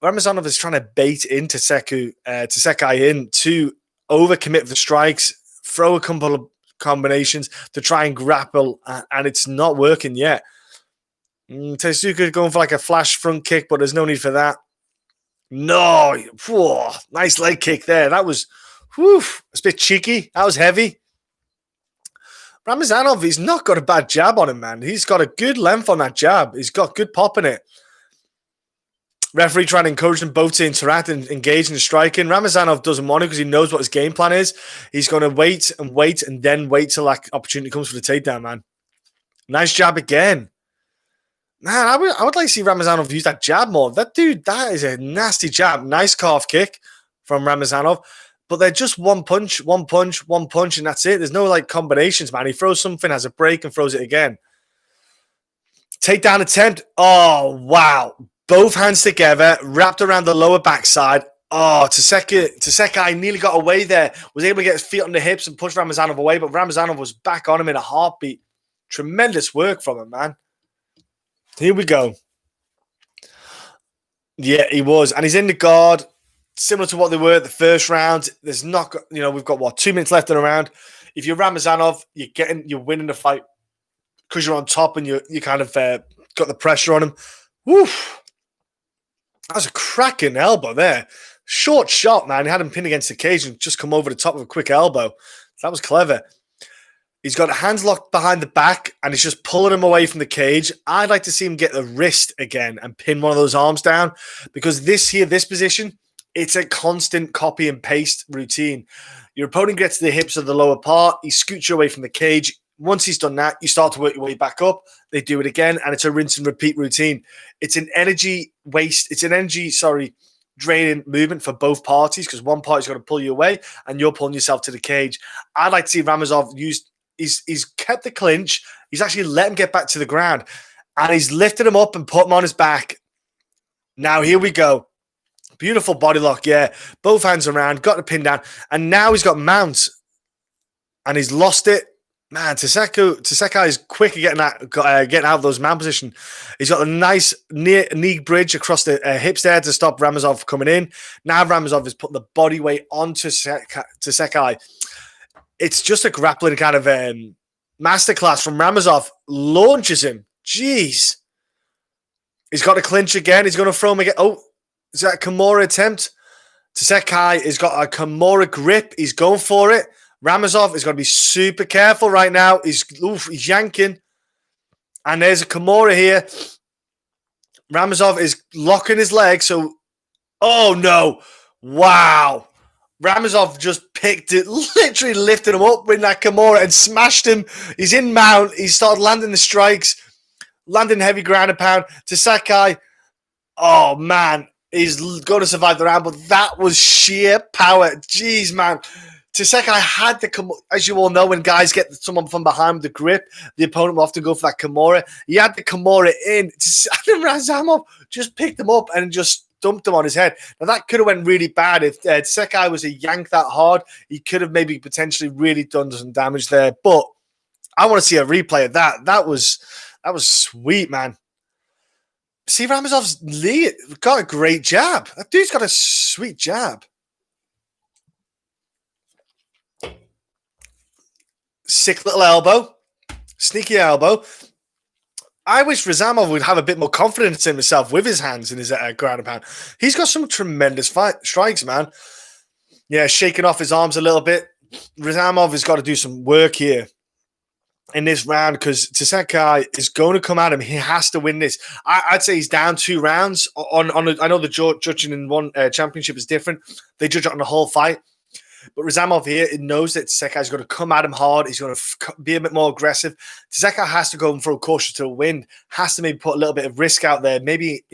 Ramazanov is trying to bait into Sekai in to overcommit the strikes, throw a couple of combinations to try and grapple, and it's not working yet. Tasuka going for like a flash front kick, but there's no need for that. No. Whoa, nice leg kick there. That was it's a bit cheeky. That was heavy. Ramazanov, he's not got a bad jab on him, man. He's got a good length on that jab. He's got good pop in it. Referee trying to encourage them both to interact and engage in the striking. Ramazanov doesn't want to because he knows what his game plan is. He's going to wait and then wait till that opportunity comes for the takedown, man. Nice jab again. Man, I would like to see Ramazanov use that jab more. That is a nasty jab. Nice calf kick from Ramazanov. But they're just one punch, and that's it. There's no like combinations, man. He throws something, has a break, and throws it again. Takedown attempt. Oh, wow. Both hands together, wrapped around the lower backside. Oh, Tasekai nearly got away there. Was able to get his feet on the hips and push Ramazanov away, but Ramazanov was back on him in a heartbeat. Tremendous work from him, man. Here we go. Yeah, he was. And he's in the guard, similar to what they were at the first round. There's not, we've got, 2 minutes left in the round. If you're Ramazanov, you're winning the fight because you're on top and you kind of got the pressure on him. Woof. That was a cracking elbow there. Short shot, man. He had him pinned against the cage and just come over the top of a quick elbow. That was clever. He's got hands locked behind the back and he's just pulling him away from the cage. I'd like to see him get the wrist again and pin one of those arms down because this position, it's a constant copy and paste routine. Your opponent gets to the hips of the lower part. He scoots you away from the cage. Once he's done that, you start to work your way back up. They do it again, and it's a rinse and repeat routine. It's an energy waste. It's an energy, draining movement for both parties because one party's got to pull you away and you're pulling yourself to the cage. I'd like to see Ramazov use. He's kept the clinch. He's actually let him get back to the ground, and he's lifted him up and put him on his back. Now here we go. Beautiful body lock, yeah. Both hands around, got the pin down, and now he's got mount, and he's lost it. Man, Tasekai is quick at getting out of those mount position. He's got a nice knee bridge across the hips there to stop Ramazov coming in. Now Ramazov is putting the body weight onto Tasekai. It's just a grappling kind of masterclass from Ramazov. Launches him. Jeez. He's got a clinch again. He's going to throw him again. Oh, is that a Kimura attempt? Tasekai has got a Kimura grip. He's going for it. Ramazov is going to be super careful right now. He's yanking. And there's a Kimura here. Ramazov is locking his leg. So, oh no. Wow. Ramazov just picked it, literally lifted him up with that Kimura and smashed him. He's in mount. He started landing the strikes, landing heavy ground and pound. Tasekai, oh man, he's going to survive the round, but that was sheer power. Jeez, man. Tasekai had to come, as you all know, when guys get someone from behind with the grip, the opponent will often go for that Kimura. He had the Kimura in. And Ramazov just picked him up and just dumped him on his head. Now, that could have went really bad. If Tasekai was a yank that hard, he could have maybe potentially really done some damage there. But I want to see a replay of that. That was sweet, man. See, Ramazov's got a great jab. That dude's got a sweet jab. Sick little elbow. Sneaky elbow. I wish Ramazov would have a bit more confidence in himself with his hands in his ground and pound. He's got some tremendous strikes, man. Yeah, shaking off his arms a little bit. Ramazov has got to do some work here in this round because Tasekai is going to come at him. He has to win this. I'd say he's down 2 rounds. I know the judging in one championship is different. They judge it on the whole fight. But Ramazov here knows that Tasekai's going to come at him hard. He's going to be a bit more aggressive. Tasekai has to go and throw caution to the wind. Has to maybe put a little bit of risk out there. Maybe,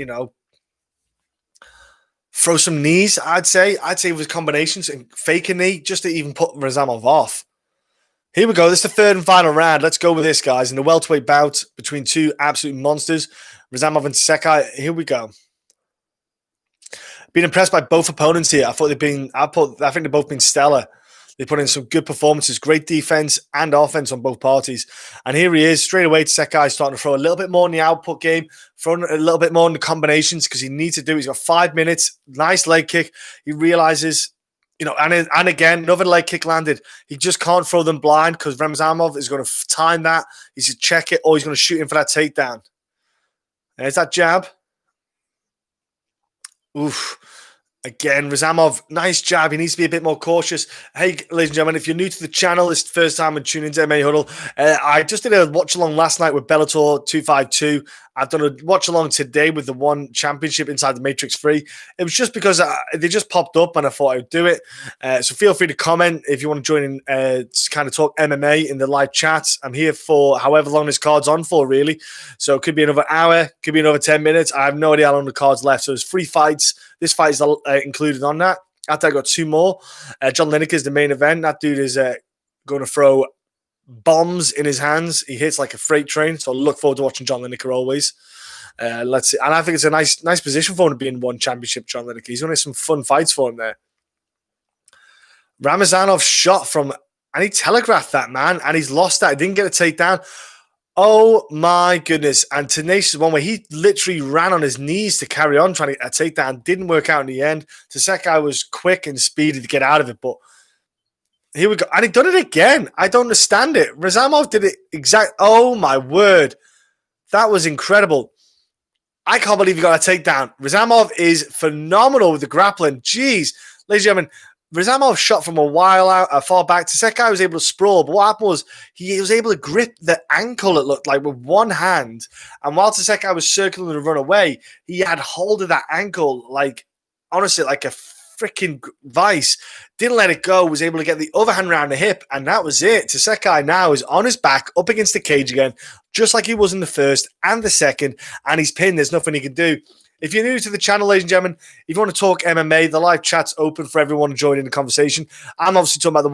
throw some knees, I'd say. With combinations and fake a knee just to even put Ramazov off. Here we go. This is the third and final round. Let's go with this, guys. In the welterweight bout between two absolute monsters, Ramazov and Tasekai. Here we go. Been impressed by both opponents here. I think they've both been stellar. They put in some good performances, great defense and offense on both parties. And here he is, straight away. Tasekai starting to throw a little bit more in the output game, throwing a little bit more in the combinations because he needs to do. He's got 5 minutes, nice leg kick. He realizes, and again, another leg kick landed. He just can't throw them blind because Ramazov is going to time that. He's going to check it or he's going to shoot in for that takedown. There's that jab. Oof. Again, Ramazov, nice jab. He needs to be a bit more cautious. Hey, ladies and gentlemen, if you're new to the channel, it's the first time I'm tuning into MMA Huddle. I just did a watch-along last night with Bellator 252. I've done a watch-along today with the One Championship inside the Matrix 3. It was just because they just popped up and I thought I would do it. So feel free to comment if you want to join in to kind of talk MMA in the live chats. I'm here for however long this card's on for, really. So it could be another hour, could be another 10 minutes. I have no idea how long the card's left. So there's 3 fights. This fight is included on that. After I got 2 more. John Lineker is the main event. That dude is going to throw bombs in his hands. He hits like a freight train. So I look forward to watching John Lineker always. Let's see. And I think it's a nice position for him to be in one championship, John Lineker. He's going to have some fun fights for him there. Ramazanov shot from, and he telegraphed that, man, and he's lost that. He didn't get a takedown. Oh my goodness. And tenacious one where he literally ran on his knees to carry on trying to get a takedown. Didn't work out in the end. Tasekai was quick and speedy to get out of it, but here we go. And he done it again. I don't understand it. Ramazanov did it oh my word. That was incredible. I can't believe he got a takedown. Ramazanov is phenomenal with the grappling. Jeez. Ladies and gentlemen, Ramazanov shot from a while out, far back. Tasekai was able to sprawl, but what happened was he was able to grip the ankle, it looked like, with one hand. And while Tasekai was circling to run away, he had hold of that ankle, like, honestly, like a freaking vice. Didn't let it go, was able to get the other hand around the hip, and that was it. Tasekai now is on his back, up against the cage again, just like he was in the first and the second, and he's pinned. There's nothing he can do. If you're new to the channel, ladies and gentlemen, if you want to talk MMA, the live chat's open for everyone to join in the conversation. I'm obviously talking about the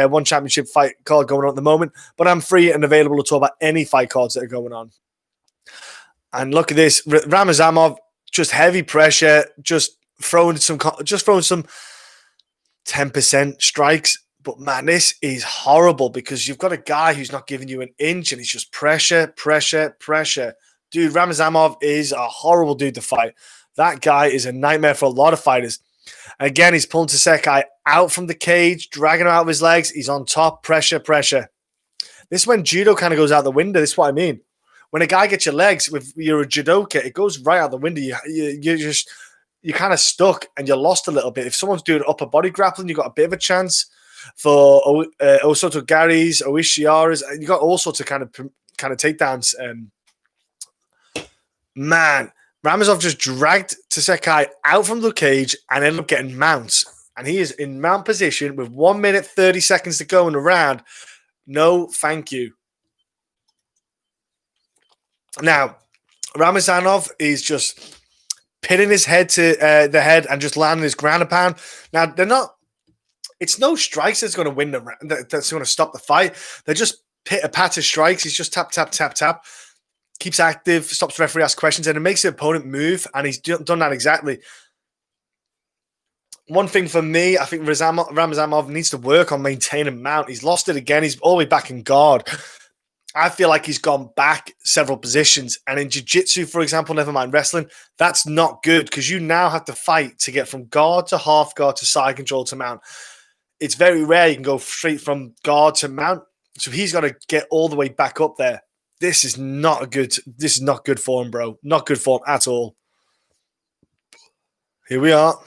one championship fight card going on at the moment, but I'm free and available to talk about any fight cards that are going on. And look at this. Ramazanov, just heavy pressure, just throwing some 10% strikes. But man, this is horrible because you've got a guy who's not giving you an inch and he's just pressure. Dude, Ramazanov is a horrible dude to fight. That guy is a nightmare for a lot of fighters. Again, he's pulling Tasekai out from the cage, dragging him out of his legs. He's on top, pressure. This is when judo kind of goes out the window. This is what I mean. When a guy gets your legs, if you're a judoka, it goes right out the window. You're kind of stuck and you're lost a little bit. If someone's doing upper body grappling, you've got a bit of a chance. For Osoto Garis, Oishiaras, you got all sorts of kind of takedowns. Man, Ramazanov just dragged Tasekai out from the cage and ended up getting mounts. And he is in mount position with 1 minute, 30 seconds to go in the round. No, thank you. Now, Ramazanov is just pinning his head to the head and just landing his ground and pound. Now, it's no strikes that's going to win the round, that's going to stop the fight. They're just a patter strikes. He's just tap. Keeps active, stops the referee, asks questions, and it makes the opponent move, and he's done that exactly. One thing for me, I think Ramazanov needs to work on maintaining mount. He's lost it again. He's all the way back in guard. I feel like he's gone back several positions, and in jiu-jitsu, for example, never mind wrestling, that's not good because you now have to fight to get from guard to half guard to side control to mount. It's very rare you can go straight from guard to mount, so he's got to get all the way back up there. This is not good for him, bro. Not good for him at all. Here we are.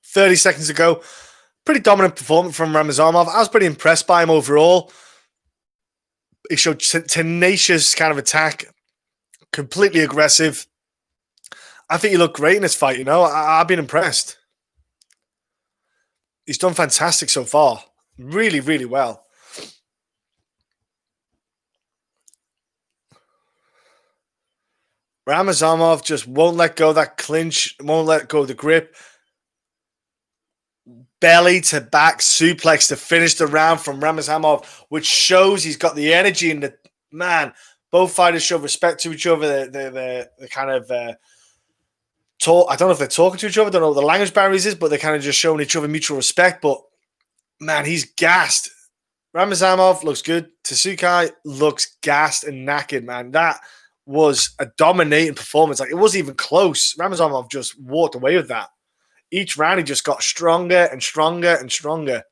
"30 seconds ago. Pretty dominant performance from Ramazanov. I was pretty impressed by him overall. He showed tenacious kind of attack, completely aggressive. I think he looked great in this fight, you know. I've been impressed. He's done fantastic so far. Really, really well. Ramazanov just won't let go of that clinch, won't let go of the grip. Belly to back suplex to finish the round from Ramazanov, which shows he's got the energy and the man. Both fighters show respect to each other. They're kind of talk. I don't know if they're talking to each other. I don't know what the language barriers is, but they're kind of just showing each other mutual respect. But man, he's gassed. Ramazanov looks good. Tasekai looks gassed and knackered, man. That was a dominating performance. Like, it wasn't even close. Ramazanov just walked away with that. Each round, he just got stronger and stronger and stronger.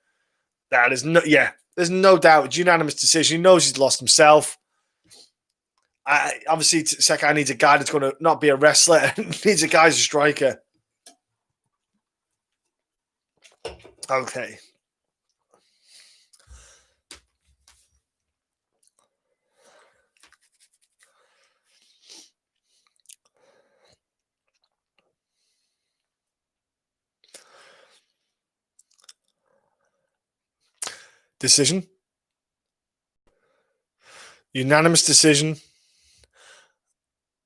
There's no doubt. It's unanimous decision. He knows he's lost himself. Obviously, Tasekai needs a guy that's going to not be a wrestler. Needs a guy who's a striker. Okay. Decision. Unanimous decision.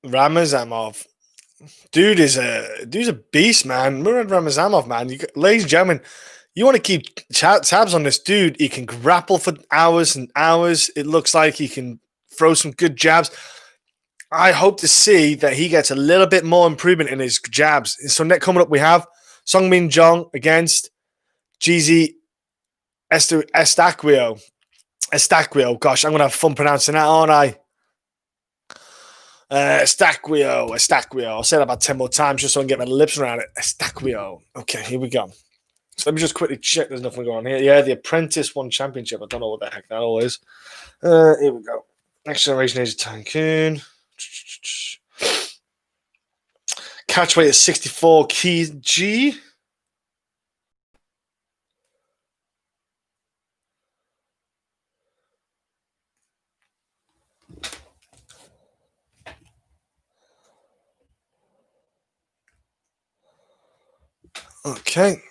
Ramazanov. Dude's a beast, man. Murad Ramazanov, man. Ladies and gentlemen, You want to keep tabs on this dude. He can grapple for hours and hours. It looks like he can throw some good jabs. I hope to see that he gets a little bit more improvement in his jabs. So next coming up, we have Song Min Jong against GZ Estaquio. Gosh, I'm going to have fun pronouncing that, aren't I? Estaquio. I'll say that about 10 more times just so I can get my lips around it. Estaquio. Okay, here we go. So let me just quickly check there's nothing going on here. Yeah, the Apprentice won championship. I don't know what the heck that all is. Here we go. Next Generation Age of Tycoon. Catch weight is 64 kg. Okay.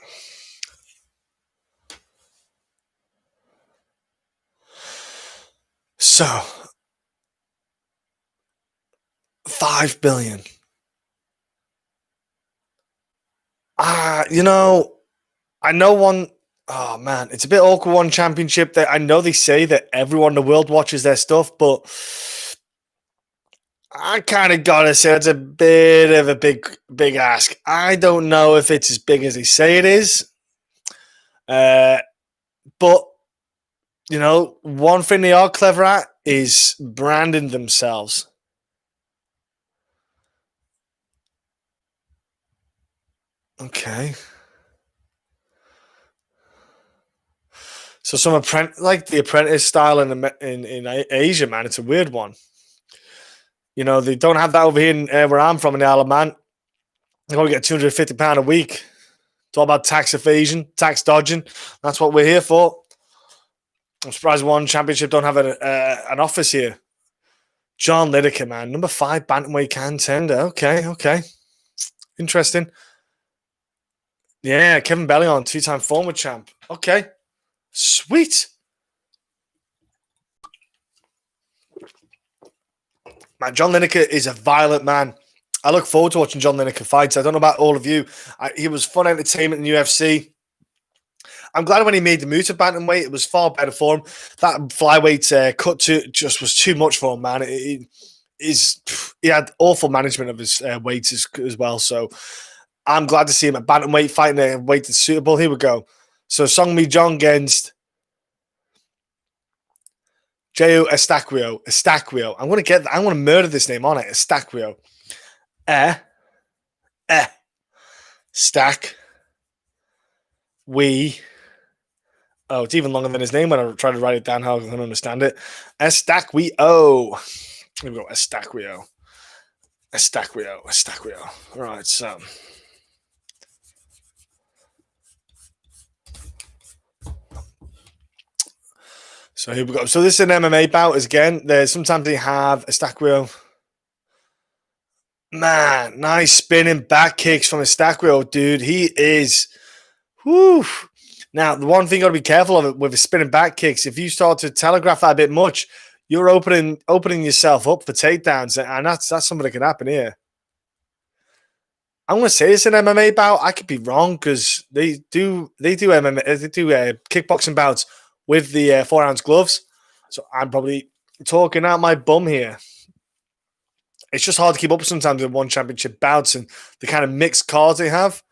So, 5 billion. I know one. Oh man, it's a bit awkward. One championship that I know they say that everyone in the world watches their stuff, but I kind of gotta say it's a bit of a big ask. I don't know if it's as big as they say it is, but one thing they are clever at is branding themselves. Okay. So some like the Apprentice style in Asia, man, it's a weird one. They don't have that over here where I'm from in the Isle of Man. They only get £250 a week. It's all about tax evasion, tax dodging. That's what we're here for. I'm surprised one championship don't have an office here. John Lineker, man, number 5 bantamweight contender. Okay, interesting. Yeah, Kevin Bellion, 2-time former champ. Okay, sweet. Man, John Lineker is a violent man. I look forward to watching John Lineker fights. I don't know about all of you. He was fun entertainment in UFC. I'm glad when he made the move to bantamweight, it was far better for him. That flyweight cut just was too much for him, man. He had awful management of his weights as well. So I'm glad to see him at bantamweight fighting a weight that's suitable. Here we go. So Song Mi Jong against Jao Estaquio. I'm gonna murder this name on it. Estaquio. Stack. Oh, it's even longer than his name when I try to write it down how I can understand it. Estaquio. Here we go. Estaquio. All right, so. So here we go. So this is an MMA bout again. Sometimes they have Estaquio. Man, nice spinning back kicks from Estaquio, dude. He is. Whoo. Now, the one thing you got to be careful of it with his spinning back kicks, if you start to telegraph that a bit much, you're opening yourself up for takedowns, and that's something that can happen here. I'm going to say it's an MMA bout. I could be wrong because they do MMA, they do kickboxing bouts with the 4-ounce gloves. So I'm probably talking out my bum here. It's just hard to keep up sometimes with one championship bouts and the kind of mixed cards they have.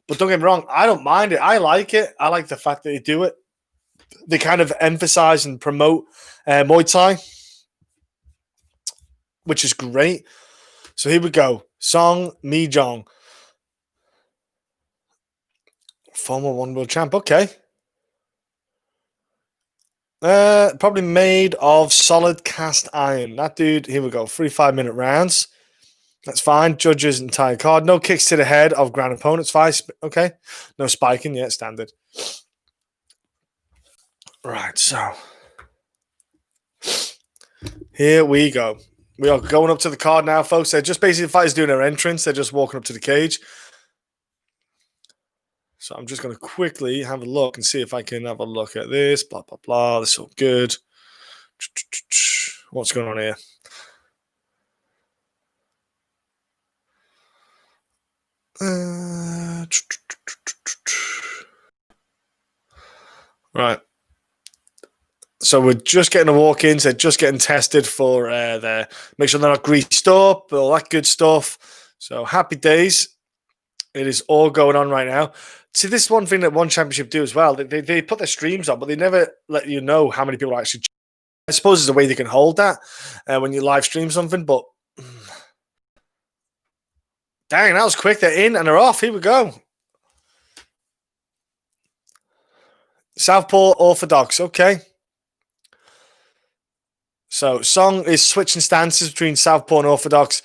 But don't get me wrong, I don't mind it. I like it. I like the fact that they do it. They kind of emphasize and promote Muay Thai, which is great. So here we go. Song Mi Jong. Former one world champ. Okay. Probably made of solid cast iron. That dude, here we go. 3 5-minute rounds. That's fine. Judges entire card. No kicks to the head of ground opponents. 5. Okay. No spiking. Yeah, standard. Right, so here we go. We are going up to the card now, folks. They're just basically the fighters doing their entrance. They're just walking up to the cage. So I'm just going to quickly have a look and see if I can have a look at this. Blah, blah, blah. This is all good. What's going on here? So we're just getting a walk in. So just getting tested for make sure they're not greased up, all that good stuff. So happy days. It is all going on right now. See, this is one thing that One Championship do as well. They put their streams on, but they never let you know how many people are actually. I suppose there's a way they can hold that when you live stream something, but dang, that was quick. They're in and they're off. Here we go. Southpaw Orthodox. Okay. So Song is switching stances between Southpaw and Orthodox.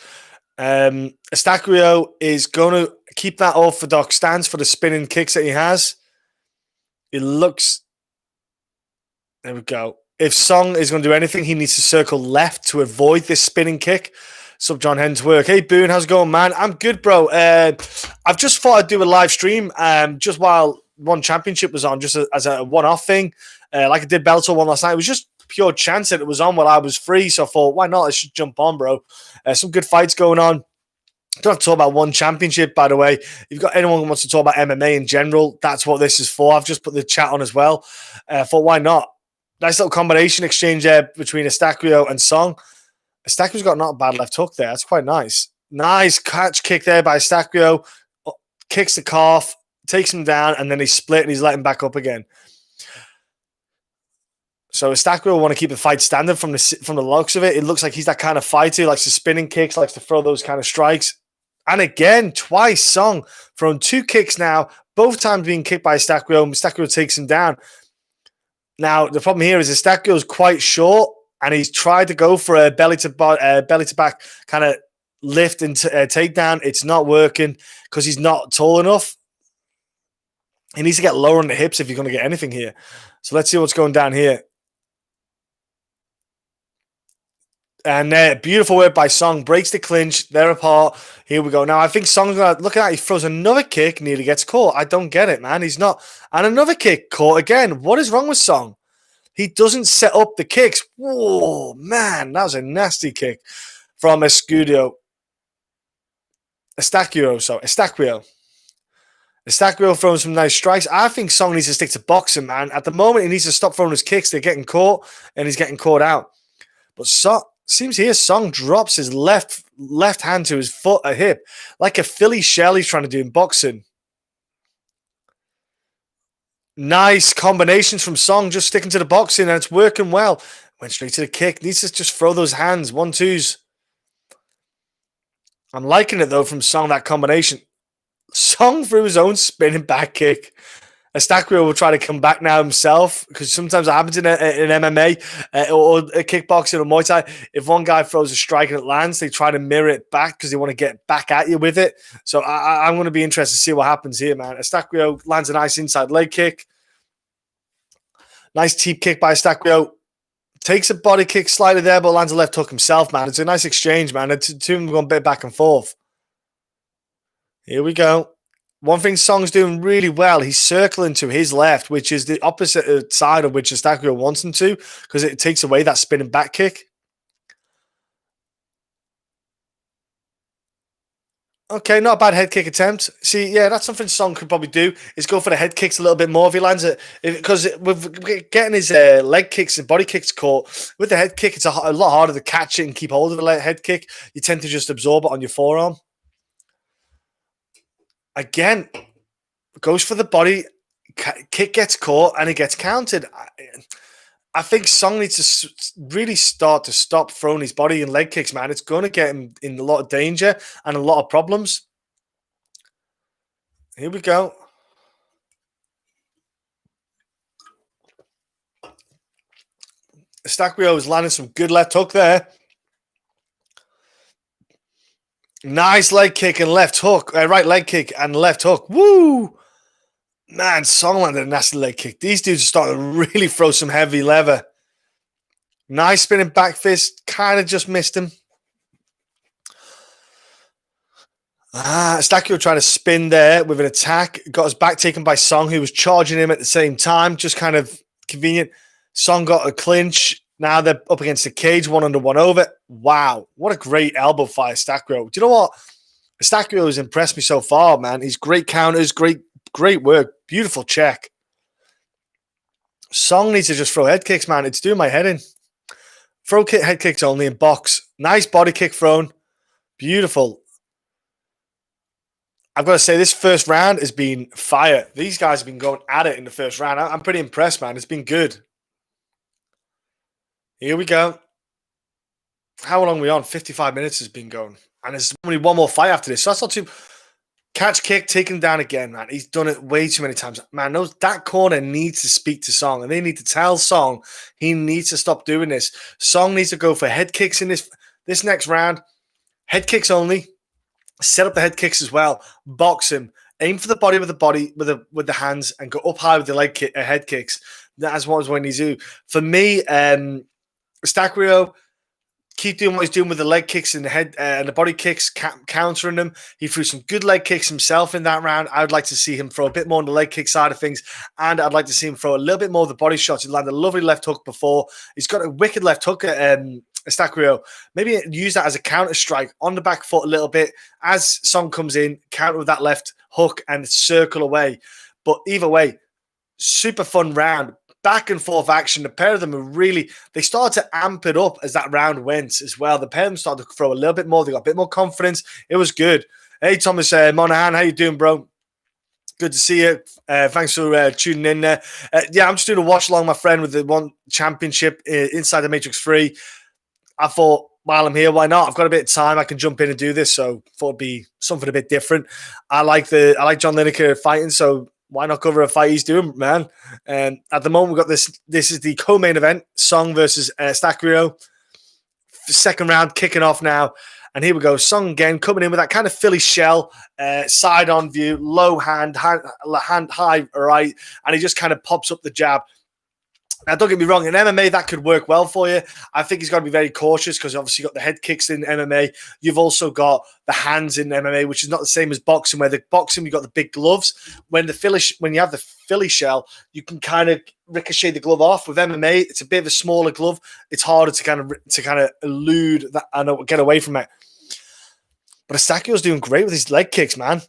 Estacrio is going to keep that Orthodox stance for the spinning kicks that he has. It looks... There we go. If Song is going to do anything, he needs to circle left to avoid this spinning kick. Sub John Hen's work. Hey, Boone, how's it going, man? I'm good, bro. I've just thought I'd do a live stream just while One Championship was on, just as a one-off thing. Like I did Bellator one last night. It was just pure chance that it was on while I was free. So I thought, why not? I should jump on, bro. Some good fights going on. Don't have to talk about One Championship, by the way. If you've got anyone who wants to talk about MMA in general, that's what this is for. I've just put the chat on as well. Thought, why not? Nice little combination exchange there between Estacrio and Song. Estacrio's got not a bad left hook there. That's quite nice. Nice catch kick there by Estacrio. Kicks the calf, takes him down, and then he split and he's letting back up again. So Estacrio will want to keep the fight standard from the looks of it. It looks like he's that kind of fighter. He likes the spinning kicks, likes to throw those kind of strikes. And again, twice Song throwing 2 kicks now, both times being kicked by Estacrio. Estacrio takes him down. Now, the problem here is Estacrio is quite short, and he's tried to go for a belly to back kind of lift and takedown. It's not working because he's not tall enough. He needs to get lower on the hips if you're going to get anything here. So let's see what's going down here. And beautiful work by Song. Breaks the clinch. They're apart. Here we go. Now, I think Song's going to look at that. He throws another kick. Nearly gets caught. I don't get it, man. He's not. And another kick caught again. What is wrong with Song? He doesn't set up the kicks. Whoa, man. That was a nasty kick from Estacrio. Estacrio throwing some nice strikes. I think Song needs to stick to boxing, man. At the moment, he needs to stop throwing his kicks. They're getting caught, and he's getting caught out. But seems here Song drops his left hand to his foot, a hip, like a Philly shell he's trying to do in boxing. Nice combinations from Song, just sticking to the boxing, and it's working well. Went straight to the kick. Needs to just throw those hands, 1-2s. I'm liking it, though, from Song, that combination. Song threw his own spinning back kick. Estacrio will try to come back now himself, because sometimes it happens in MMA or a kickboxing or Muay Thai. If one guy throws a strike and it lands, they try to mirror it back because they want to get back at you with it. So I'm going to be interested to see what happens here, man. Estacrio lands a nice inside leg kick. Nice teep kick by Estacrio. Takes a body kick slightly there, but lands a left hook himself, man. It's a nice exchange, man. The two of them going a bit back and forth. Here we go. One thing Song's doing really well, he's circling to his left, which is the opposite side of which Estacrio wants him to, because it takes away that spinning back kick. Okay, not a bad head kick attempt. See, yeah, that's something Song could probably do, is go for the head kicks a little bit more if he lands it. Because with getting his leg kicks and body kicks caught, with the head kick, it's a lot harder to catch it and keep hold of the head kick. You tend to just absorb it on your forearm. Again, goes for the body, kick gets caught, and it gets counted. I think Song needs to really start to stop throwing his body and leg kicks, man. It's going to get him in a lot of danger and a lot of problems. Here we go. Estacrio is landing some good left hook there. Nice leg kick and left hook. Right leg kick and left hook. Woo! Man, Song landed a nasty leg kick. These dudes are starting to really throw some heavy leather. Nice spinning back fist. Kind of just missed him. Estacrio trying to spin there with an attack. Got his back taken by Song, who was charging him at the same time. Just kind of convenient. Song got a clinch. Now they're up against the cage, 1 under 1 over. Wow, what a great elbow fire, Estacrio. Do you know what? Estacrio has impressed me so far, man. He's great counters, great work. Beautiful check. Song needs to just throw head kicks, man. It's doing my head in. Throw head kicks only in box. Nice body kick thrown. Beautiful. I've got to say, this first round has been fire. These guys have been going at it in the first round. I'm pretty impressed, man. It's been good. Here we go. How long are we on? 55 minutes has been going. And there's only one more fight after this. So that's not too... Catch kick, taken down again, man. He's done it way too many times. Man, that corner needs to speak to Song, and they need to tell Song he needs to stop doing this. Song needs to go for head kicks in this next round. Head kicks only. Set up the head kicks as well. Box him. Aim for the body with the hands, and go up high with the head kicks. That's what he needs to do. For me, Stacrio, keep doing what he's doing with the leg kicks and the head and the body kicks, countering them. He threw some good leg kicks himself in that round. I would like to see him throw a bit more on the leg kick side of things, and I'd like to see him throw a little bit more of the body shots. He landed a lovely left hook before. He's got a wicked left hook at Stacrio. Maybe use that as a counter strike on the back foot a little bit. As Song comes in, counter with that left hook and circle away. But either way, super fun round. Back and forth action. The pair of them are really, they started to amp it up as that round went as well. The pair of them started to throw a little bit more. They got a bit more confidence. It was good. Hey, Thomas Monahan, how you doing, bro? Good to see you. Thanks for tuning in there. Yeah, I'm just doing a watch along, my friend, with the one championship inside the Matrix 3. I thought, while I'm here, why not? I've got a bit of time. I can jump in and do this. So thought it'd be something a bit different. I like John Lineker fighting, so why not cover a fight he's doing, man? At the moment, we've got this. This is the co-main event, Song versus Stacrio. Second round kicking off now. And here we go. Song again coming in with that kind of Philly shell, side-on view, low hand high right. And he just kind of pops up the jab. Now, don't get me wrong, in MMA, that could work well for you. I think he's got to be very cautious because obviously you've got the head kicks in MMA. You've also got the hands in MMA, which is not the same as boxing, where the boxing, you've got the big gloves. When you have the Philly shell, you can kind of ricochet the glove off. With MMA, it's a bit of a smaller glove. It's harder to kind of elude that and get away from it. But Estacchio's doing great with his leg kicks, man.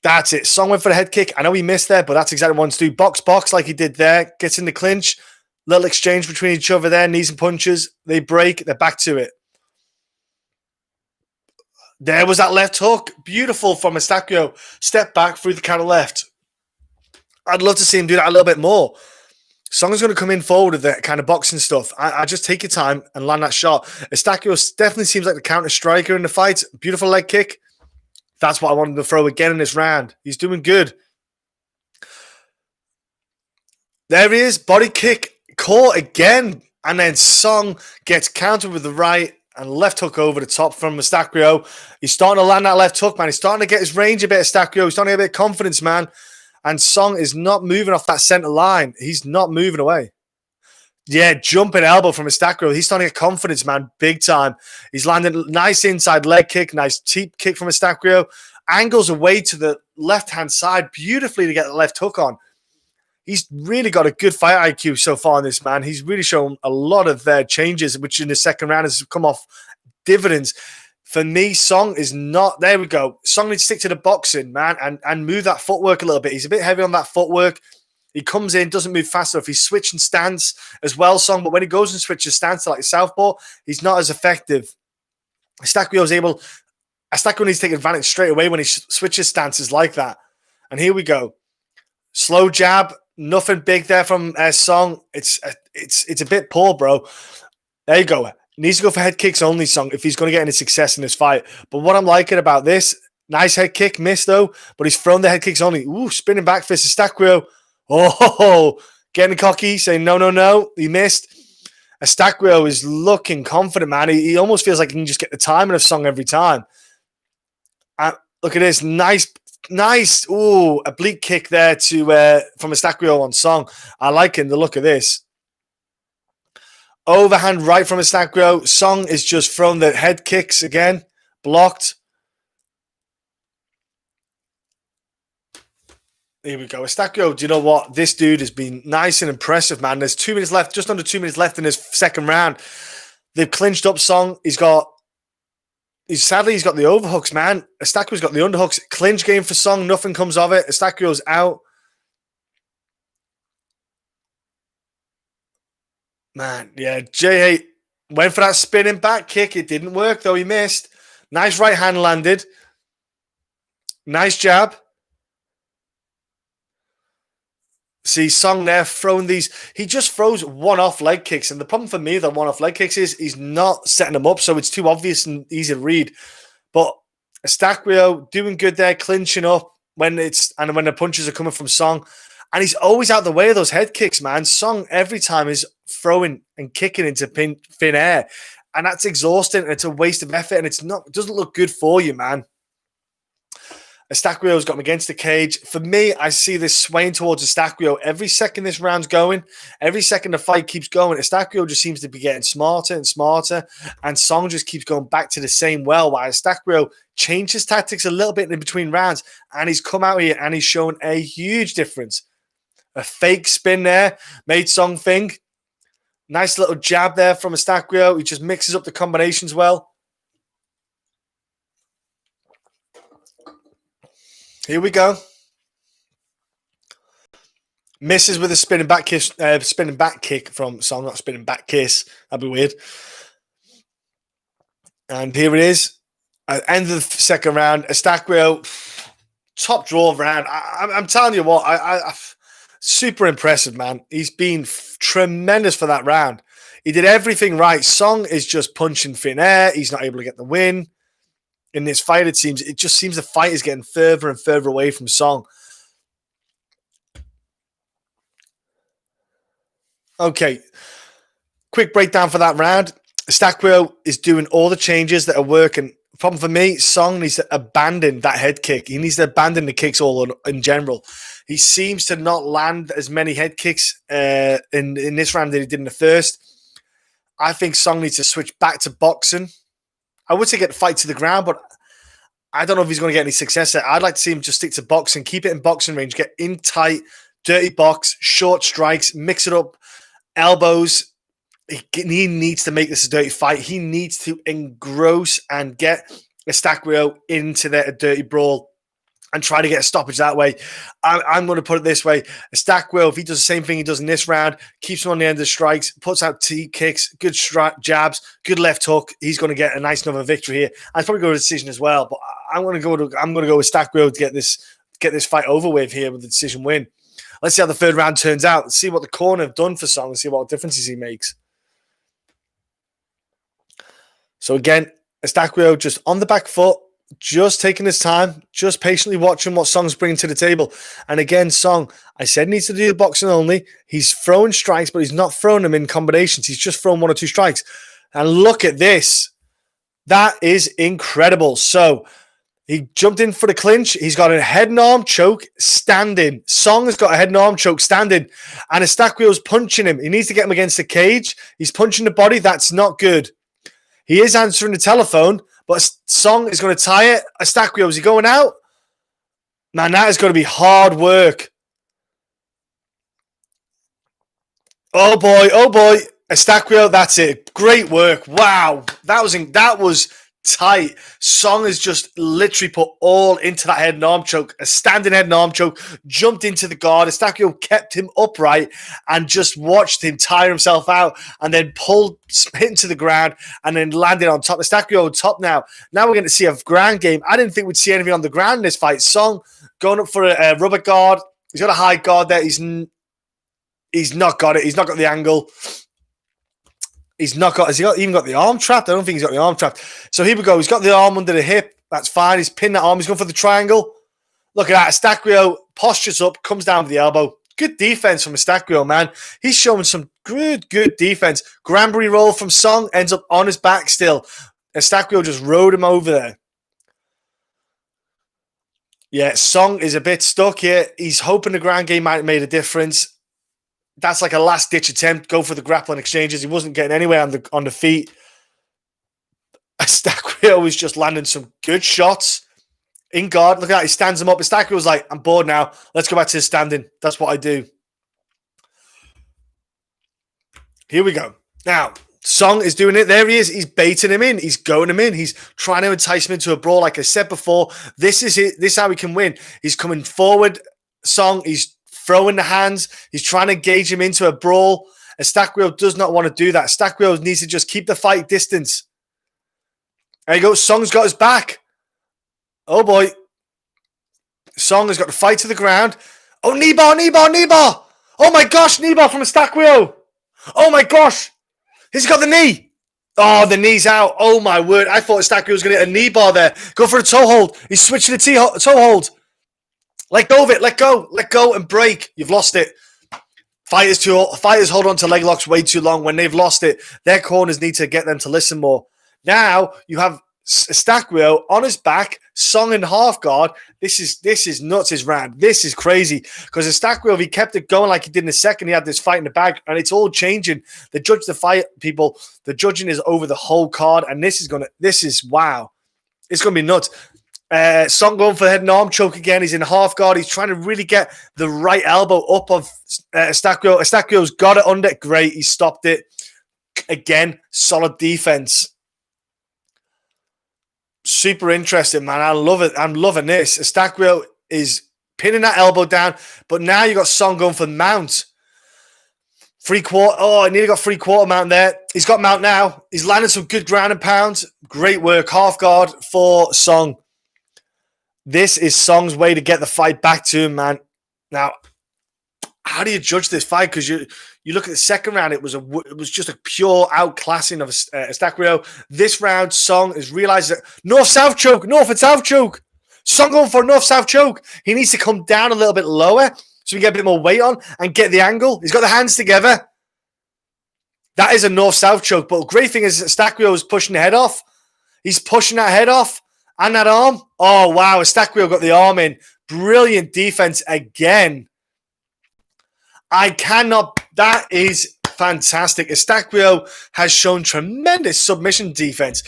That's it. Song went for the head kick. I know he missed there, but that's exactly what he wants to do. Box like he did there. Gets in the clinch. Little exchange between each other there. Knees and punches. They break. They're back to it. There was that left hook. Beautiful from Estacchio. Step back through the counter left. I'd love to see him do that a little bit more. Song's going to come in forward with that kind of boxing stuff. I just take your time and land that shot. Estacchio definitely seems like the counter striker in the fight. Beautiful leg kick. That's what I wanted to throw again in this round. He's doing good. There he is. Body kick. Caught again. And then Song gets countered with the right and left hook over the top from Estacchio. He's starting to land that left hook, man. He's starting to get his range a bit, Estacchio. He's starting to get a bit of confidence, man. And Song is not moving off that center line. He's not moving away. Yeah, jumping elbow from Estacchio. He's starting to get confidence, man, big time. He's landing nice inside leg kick, nice teep kick from Estacchio. Angles away to the left-hand side beautifully to get the left hook on. He's really got a good fight IQ so far in this, man. He's really shown a lot of changes, which in the second round has come off dividends. For me, Song is not... There we go. Song needs to stick to the boxing, man, and move that footwork a little bit. He's a bit heavy on that footwork. He comes in, doesn't move fast enough. He's switching stance as well, Song, but when he goes and switches stance to like southpaw, he's not as effective. Estacchio needs to take advantage straight away when he switches stances like that. And here we go. Slow jab, nothing big there from Song. It's a bit poor, bro. There you go. Needs to go for head kicks only, Song, if he's going to get any success in this fight. But what I'm liking about this, nice head kick, missed though, but he's thrown the head kicks only. Ooh, spinning back fist, Estacchio. Oh, getting cocky, saying no. He missed. Estacchio is looking confident, man. He almost feels like he can just get the timing of Song every time. Look at this. Nice. Ooh, oblique kick there from Estacchio on Song. I like the look of this. Overhand right from Estacchio. Song is just thrown the head kicks again. Blocked. Here we go. Estacchio, do you know what? This dude has been nice and impressive, man. There's 2 minutes left, just under 2 minutes left in his second round. They've clinched up Song. He's got the overhooks, man. Estacchio's got the underhooks. Clinch game for Song. Nothing comes of it. Estacchio's out. Man, yeah, J8 went for that spinning back kick. It didn't work, though. He missed. Nice right hand landed. Nice jab. See, Song there throwing these. He just throws one-off leg kicks. And the problem for me, the one-off leg kicks, is he's not setting them up, so it's too obvious and easy to read. But Estaquio doing good there, clinching up when the punches are coming from Song. And he's always out the way of those head kicks, man. Song every time is throwing and kicking into thin air. And that's exhausting, and it's a waste of effort, and it doesn't look good for you, man. Estaquio's got him against the cage. For me, I see this swaying towards Estaquio. Every second this round's going, every second the fight keeps going, Estaquio just seems to be getting smarter and smarter, and Song just keeps going back to the same well, while Estaquio changed his tactics a little bit in between rounds, and he's come out here and he's shown a huge difference. A fake spin there made Song think. Nice little jab there from Estaquio. He just mixes up the combinations well. Here we go. Misses with a spinning back kick from Song, not spinning back kiss. That'd be weird. And here it is. At the end of the second round, Estaquio, top draw round. I'm telling you what, I super impressive, man. He's been tremendous for that round. He did everything right. Song is just punching thin air. He's not able to get the win. In this fight, it just seems the fight is getting further and further away from Song. Okay, quick breakdown for that round. Estaquio is doing all the changes that are working. Problem for me, Song needs to abandon that head kick. He needs to abandon the kicks all in general. He seems to not land as many head kicks in this round that he did in the first. I think Song needs to switch back to boxing. I would say get the fight to the ground, but I don't know if he's going to get any success there. I'd like to see him just stick to boxing, keep it in boxing range, get in tight, dirty box, short strikes, mix it up, elbows. He needs to make this a dirty fight. He needs to engross and get Estaquio into a dirty brawl and try to get a stoppage that way. I'm going to put it this way. Estaquio, if he does the same thing he does in this round, keeps him on the end of the strikes, puts out T-kicks, good jabs, good left hook, he's going to get a nice another victory here. I'd probably go to a decision as well, but I'm going to go with Estaquio to get this fight over with here with the decision win. Let's see how the third round turns out. Let's see what the corner have done for Song and see what differences he makes. So again, Estaquio just on the back foot, just taking his time, just patiently watching what Song's bringing to the table. And again, Song, I said needs to do the boxing only. He's throwing strikes, but he's not throwing them in combinations. He's just throwing one or two strikes. And look at this. That is incredible. So he jumped in for the clinch. He's got a head and arm choke standing. Song has got a head and arm choke standing. And Estaquio's punching him. He needs to get him against the cage. He's punching the body. That's not good. He is answering the telephone, but Song is going to tie it. Estaquio, is he going out? Man, that is going to be hard work. Oh boy. Estaquio, that's it. Great work. Wow. That was tight. Song has just literally put all into that head and arm choke. A standing head and arm choke. Jumped into the guard. Estaquio kept him upright and just watched him tire himself out and then hit into the ground and then landed on top. Estaquio on top now. Now we're going to see a ground game. I didn't think we'd see anything on the ground in this fight. Song going up for a rubber guard. He's got a high guard there. He's not got it. He's not got the angle. Has he even got the arm trapped? I don't think he's got the arm trapped. So here we go. He's got the arm under the hip. That's fine. He's pinned that arm. He's going for the triangle. Look at that. Estaquio postures up, comes down with the elbow. Good defense from Estaquio, man. He's showing some good defense. Granbury roll from Song ends up on his back still. Estaquio just rode him over there. Yeah, Song is a bit stuck here. He's hoping the ground game might have made a difference. That's like a last-ditch attempt. Go for the grappling exchanges. He wasn't getting anywhere on the feet. Estaquio was just landing some good shots in guard. Look at that. He stands him up. Estaquio was like, I'm bored now. Let's go back to standing. That's what I do. Here we go. Now, Song is doing it. There he is. He's baiting him in. He's going him in. He's trying to entice him into a brawl. Like I said before, this is it. This is how he can win. He's coming forward. Song, he's throwing the hands. He's trying to engage him into a brawl. Estaquio does not want to do that. Estaquio needs to just keep the fight distance. There you go. Song's got his back. Oh, boy. Song has got the fight to the ground. Oh, knee bar. Oh, my gosh. Knee bar from Estaquio. Oh, my gosh. He's got the knee. Oh, the knee's out. Oh, my word. I thought Estaquio was going to get a knee bar there. Go for a toe hold. He's switching the toe hold. Let go of it. Let go and break. You've lost it. Fighters hold on to leg locks way too long. When they've lost it, their corners need to get them to listen more. Now you have Estaquio on his back, Song in half guard. This is nuts, his round. This is crazy. Because Estaquio, if he kept it going like he did in the second, he had this fight in the bag, and it's all changing. The judge, the fight, people, the judging is over the whole card, and this is wow. It's gonna be nuts. Song going for the head and arm choke again. He's in half guard. He's trying to really get the right elbow up of Estaquio. Estaquio's got it under. Great. He stopped it. Again, solid defense. Super interesting, man. I love it. I'm loving this. Estaquio is pinning that elbow down, but now you got Song going for mount. Free quarter. Oh, I nearly got free quarter mount there. He's got mount now. He's landed some good ground and pounds. Great work. Half guard for Song. This is Song's way to get the fight back to him, man. Now, how do you judge this fight? Because you look at the second round, it was just a pure outclassing of Estaquio. This round, Song has realized that north-south choke, north and south choke. Song going for a north-south choke. He needs to come down a little bit lower so we get a bit more weight on and get the angle. He's got the hands together. That is a north-south choke. But the great thing is Estaquio is pushing the head off. He's pushing that head off. And that arm. Oh, wow. Estaquio got the arm in. Brilliant defense again. That is fantastic. Estaquio has shown tremendous submission defense.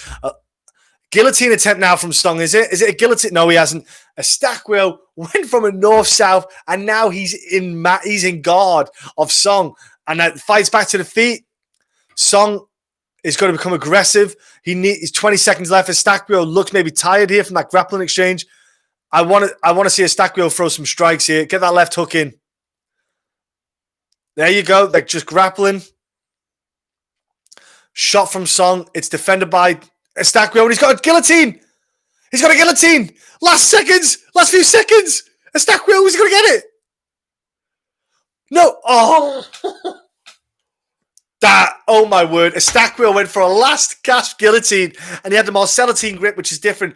Guillotine attempt now from Song, is it? Is it a guillotine? No, he hasn't. Estaquio went from a north-south, and now he's in guard of Song. And that fights back to the feet. Song is going to become aggressive. He's 20 seconds left. Estaquio looks maybe tired here from that grappling exchange. I want to see Estaquio throw some strikes here. Get that left hook in. There you go. They're just grappling. Shot from Song. It's defended by Estaquio, and he's got a guillotine. He's got a guillotine. Last few seconds. Estaquio is going to get it. No. Oh. Oh my word. Estaquio went for a last gasp guillotine, and he had the Marcellatine grip, which is different.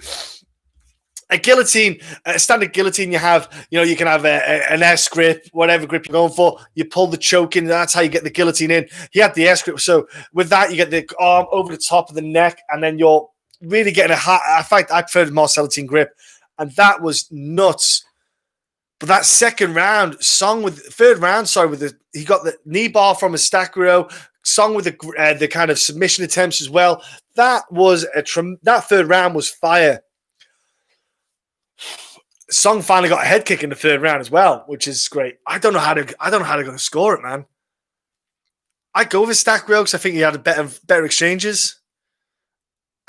A guillotine, a standard guillotine you can have an S grip, whatever grip you're going for. You pull the choke in, that's how you get the guillotine in. He had the S grip, so with that, you get the arm over the top of the neck, and then you're really getting I prefer the Marcellatine grip, and that was nuts. But that third round, he got the knee bar from Estaquio, Song with the kind of submission attempts as well. That third round was fire. Song finally got a head kick in the third round as well, which is great. I don't know how they're going to score it, man. I go with Estaquio because I think he had better exchanges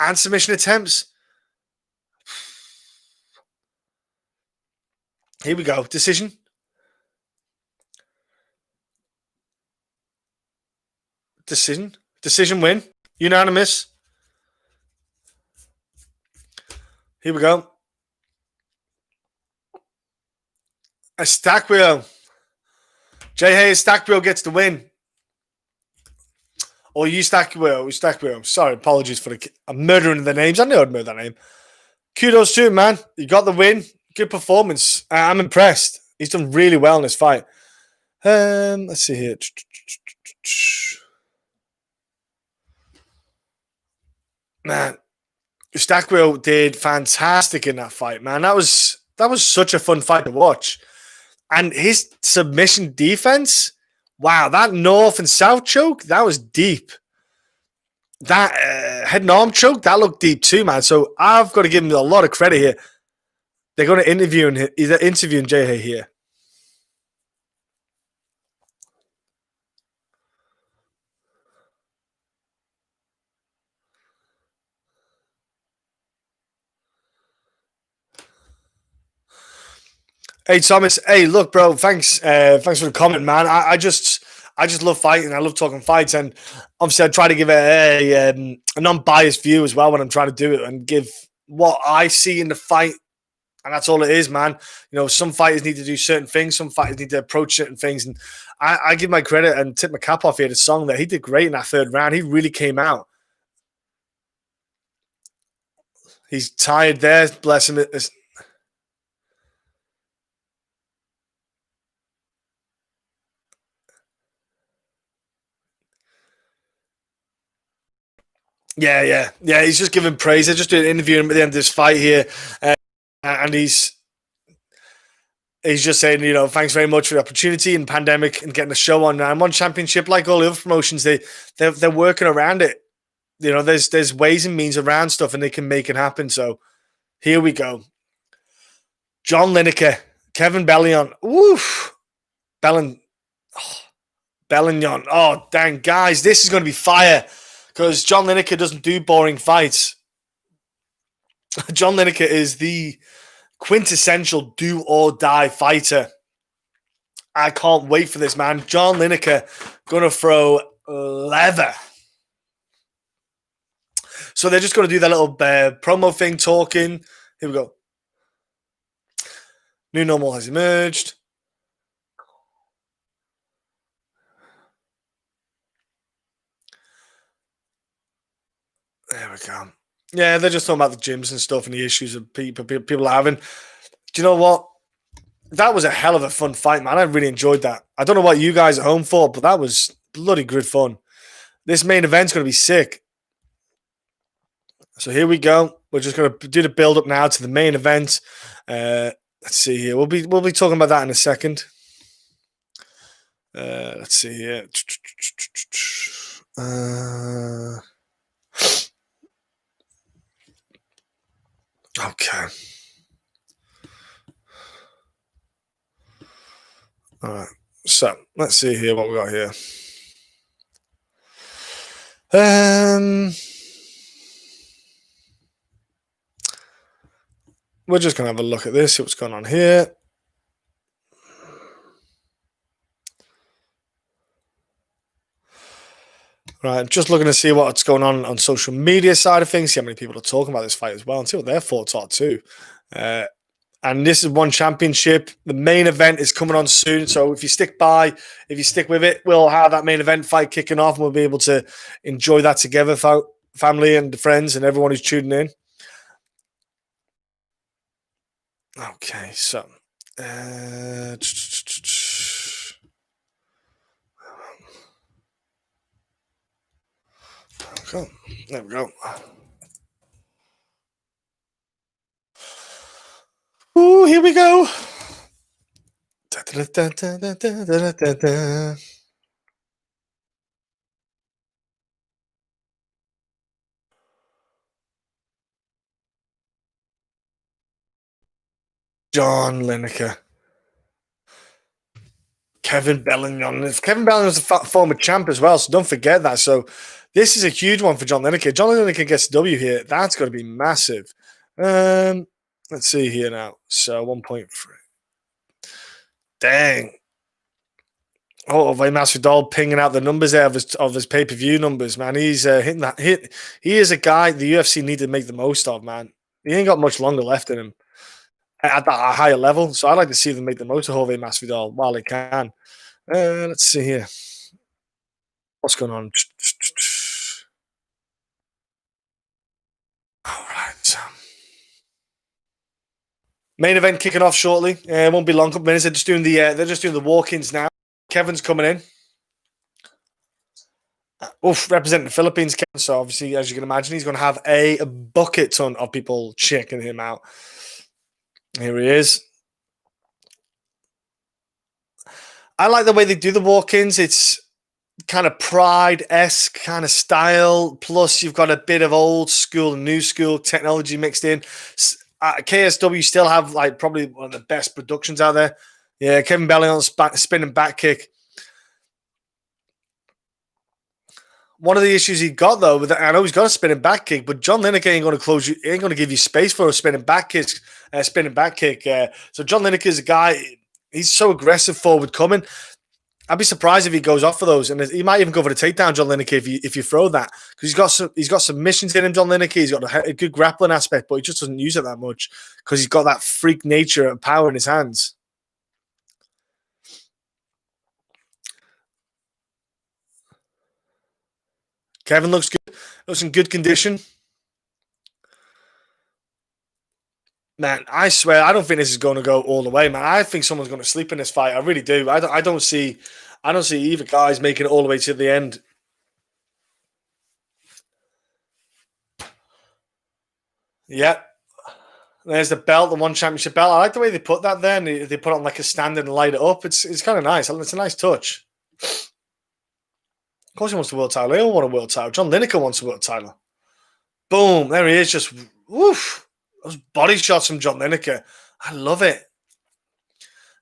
and submission attempts. Here we go. Decision. Decision win. Unanimous. Here we go. Estaquio. Estaquio gets the win. Or Estaquio. Sorry, apologies for I'm murdering the names. I knew I'd murder that name. Kudos to him, man. You got the win. Good performance. I'm impressed. He's done really well in this fight. Let's see here. Man, Estaquio did fantastic in that fight, man. That was such a fun fight to watch. And his submission defense, wow, that north and south choke, that was deep. That head and arm choke, that looked deep too, man. So I've got to give him a lot of credit here. They're going to interview Jay here. Hey, Thomas. Hey, look, bro. Thanks for the comment, man. I just I just love fighting. I love talking fights, and obviously I try to give a non-biased view as well when I'm trying to do it, and give what I see in the fight, and that's all it is, man. Some fighters need to do certain things, some fighters need to approach certain things, and I give my credit and tip my cap off here to Song there. He did great in that third round. He really came out. He's tired there, bless him. Yeah. He's just giving praise. They're just doing an interview at the end of this fight here, and he's just saying, thanks very much for the opportunity and pandemic and getting the show on. And One Championship, like all the other promotions, they're working around it. There's ways and means around stuff, and they can make it happen. So here we go. John Lineker, Kevin Bellion. Woof. Bellion. Oh, dang, guys, this is going to be fire because John Lineker doesn't do boring fights. John Lineker is the quintessential do or die fighter. I can't wait for this, man. John Lineker gonna throw leather. So they're just going to do that little promo thing, talking. Here we go. New normal has emerged. There we go. Yeah, they're just talking about the gyms and stuff and the issues that people are having. Do you know what? That was a hell of a fun fight, man. I really enjoyed that. I don't know what you guys at home thought, but that was bloody good fun. This main event's going to be sick. So here we go. We're just going to do the build up now to the main event. Let's see here. We'll be talking about that in a second. Let's see here. Okay. All right. So let's see here what we got here. We're just going to have a look at this, see what's going on here. Right, just looking to see what's going on social media side of things, see how many people are talking about this fight as well, and see what their thoughts are too. And this is One Championship. The main event is coming on soon, so if you stick with it, we'll have that main event fight kicking off, and we'll be able to enjoy that together, family and friends and everyone who's tuning in. Okay, so cool. There we go. Ooh, here we go. John Lineker. Kevin Bellion. Kevin Bellion was a former champ as well, so don't forget that. So this is a huge one for John Lineker. John Lineker gets a W here. That's going to be massive. Let's see here now. So 1.3. Dang. Oh, Masvidal pinging out the numbers there of his pay-per-view numbers, man. He's hitting that hit. He is a guy the UFC need to make the most of, man. He ain't got much longer left in him at that higher level. So I'd like to see them make the most of Jorge Masvidal while they can. Let's see here. What's going on? All right. Main event kicking off shortly. It won't be long. Couple minutes. They're just doing the walk-ins now. Kevin's coming in. Representing the Philippines, Kevin. So obviously, as you can imagine, he's going to have a bucket ton of people checking him out. Here he is. I like the way they do the walk-ins. It's kind of Pride-esque kind of style. Plus, you've got a bit of old school and new school technology mixed in. KSW still have probably one of the best productions out there. Yeah, Kevin Bellion's spinning back kick. One of the issues he got though, I know he's got a spinning back kick, but John Lineker ain't going to close you. Ain't going to give you space for a spinning back kick. So John Lineker is a guy. He's so aggressive, forward coming. I'd be surprised if he goes off for those, and he might even go for the takedown, John Lineker, if you throw that, because he's got submissions in him, John Lineker. He's got a good grappling aspect, but he just doesn't use it that much because he's got that freak nature and power in his hands. Kevin looks good. Looks in good condition. Man, I swear, I don't think this is going to go all the way, man. I think someone's going to sleep in this fight. I really do. I don't see either guys making it all the way to the end. Yeah. There's the belt, the one championship belt. I like the way they put that there. And they put it on like a stand and light it up. It's kind of nice. It's a nice touch. Of course he wants the world title. They all want a world title. John Lineker wants a world title. Boom. There he is. Just, woof. Those body shots from John Lineker. I love it.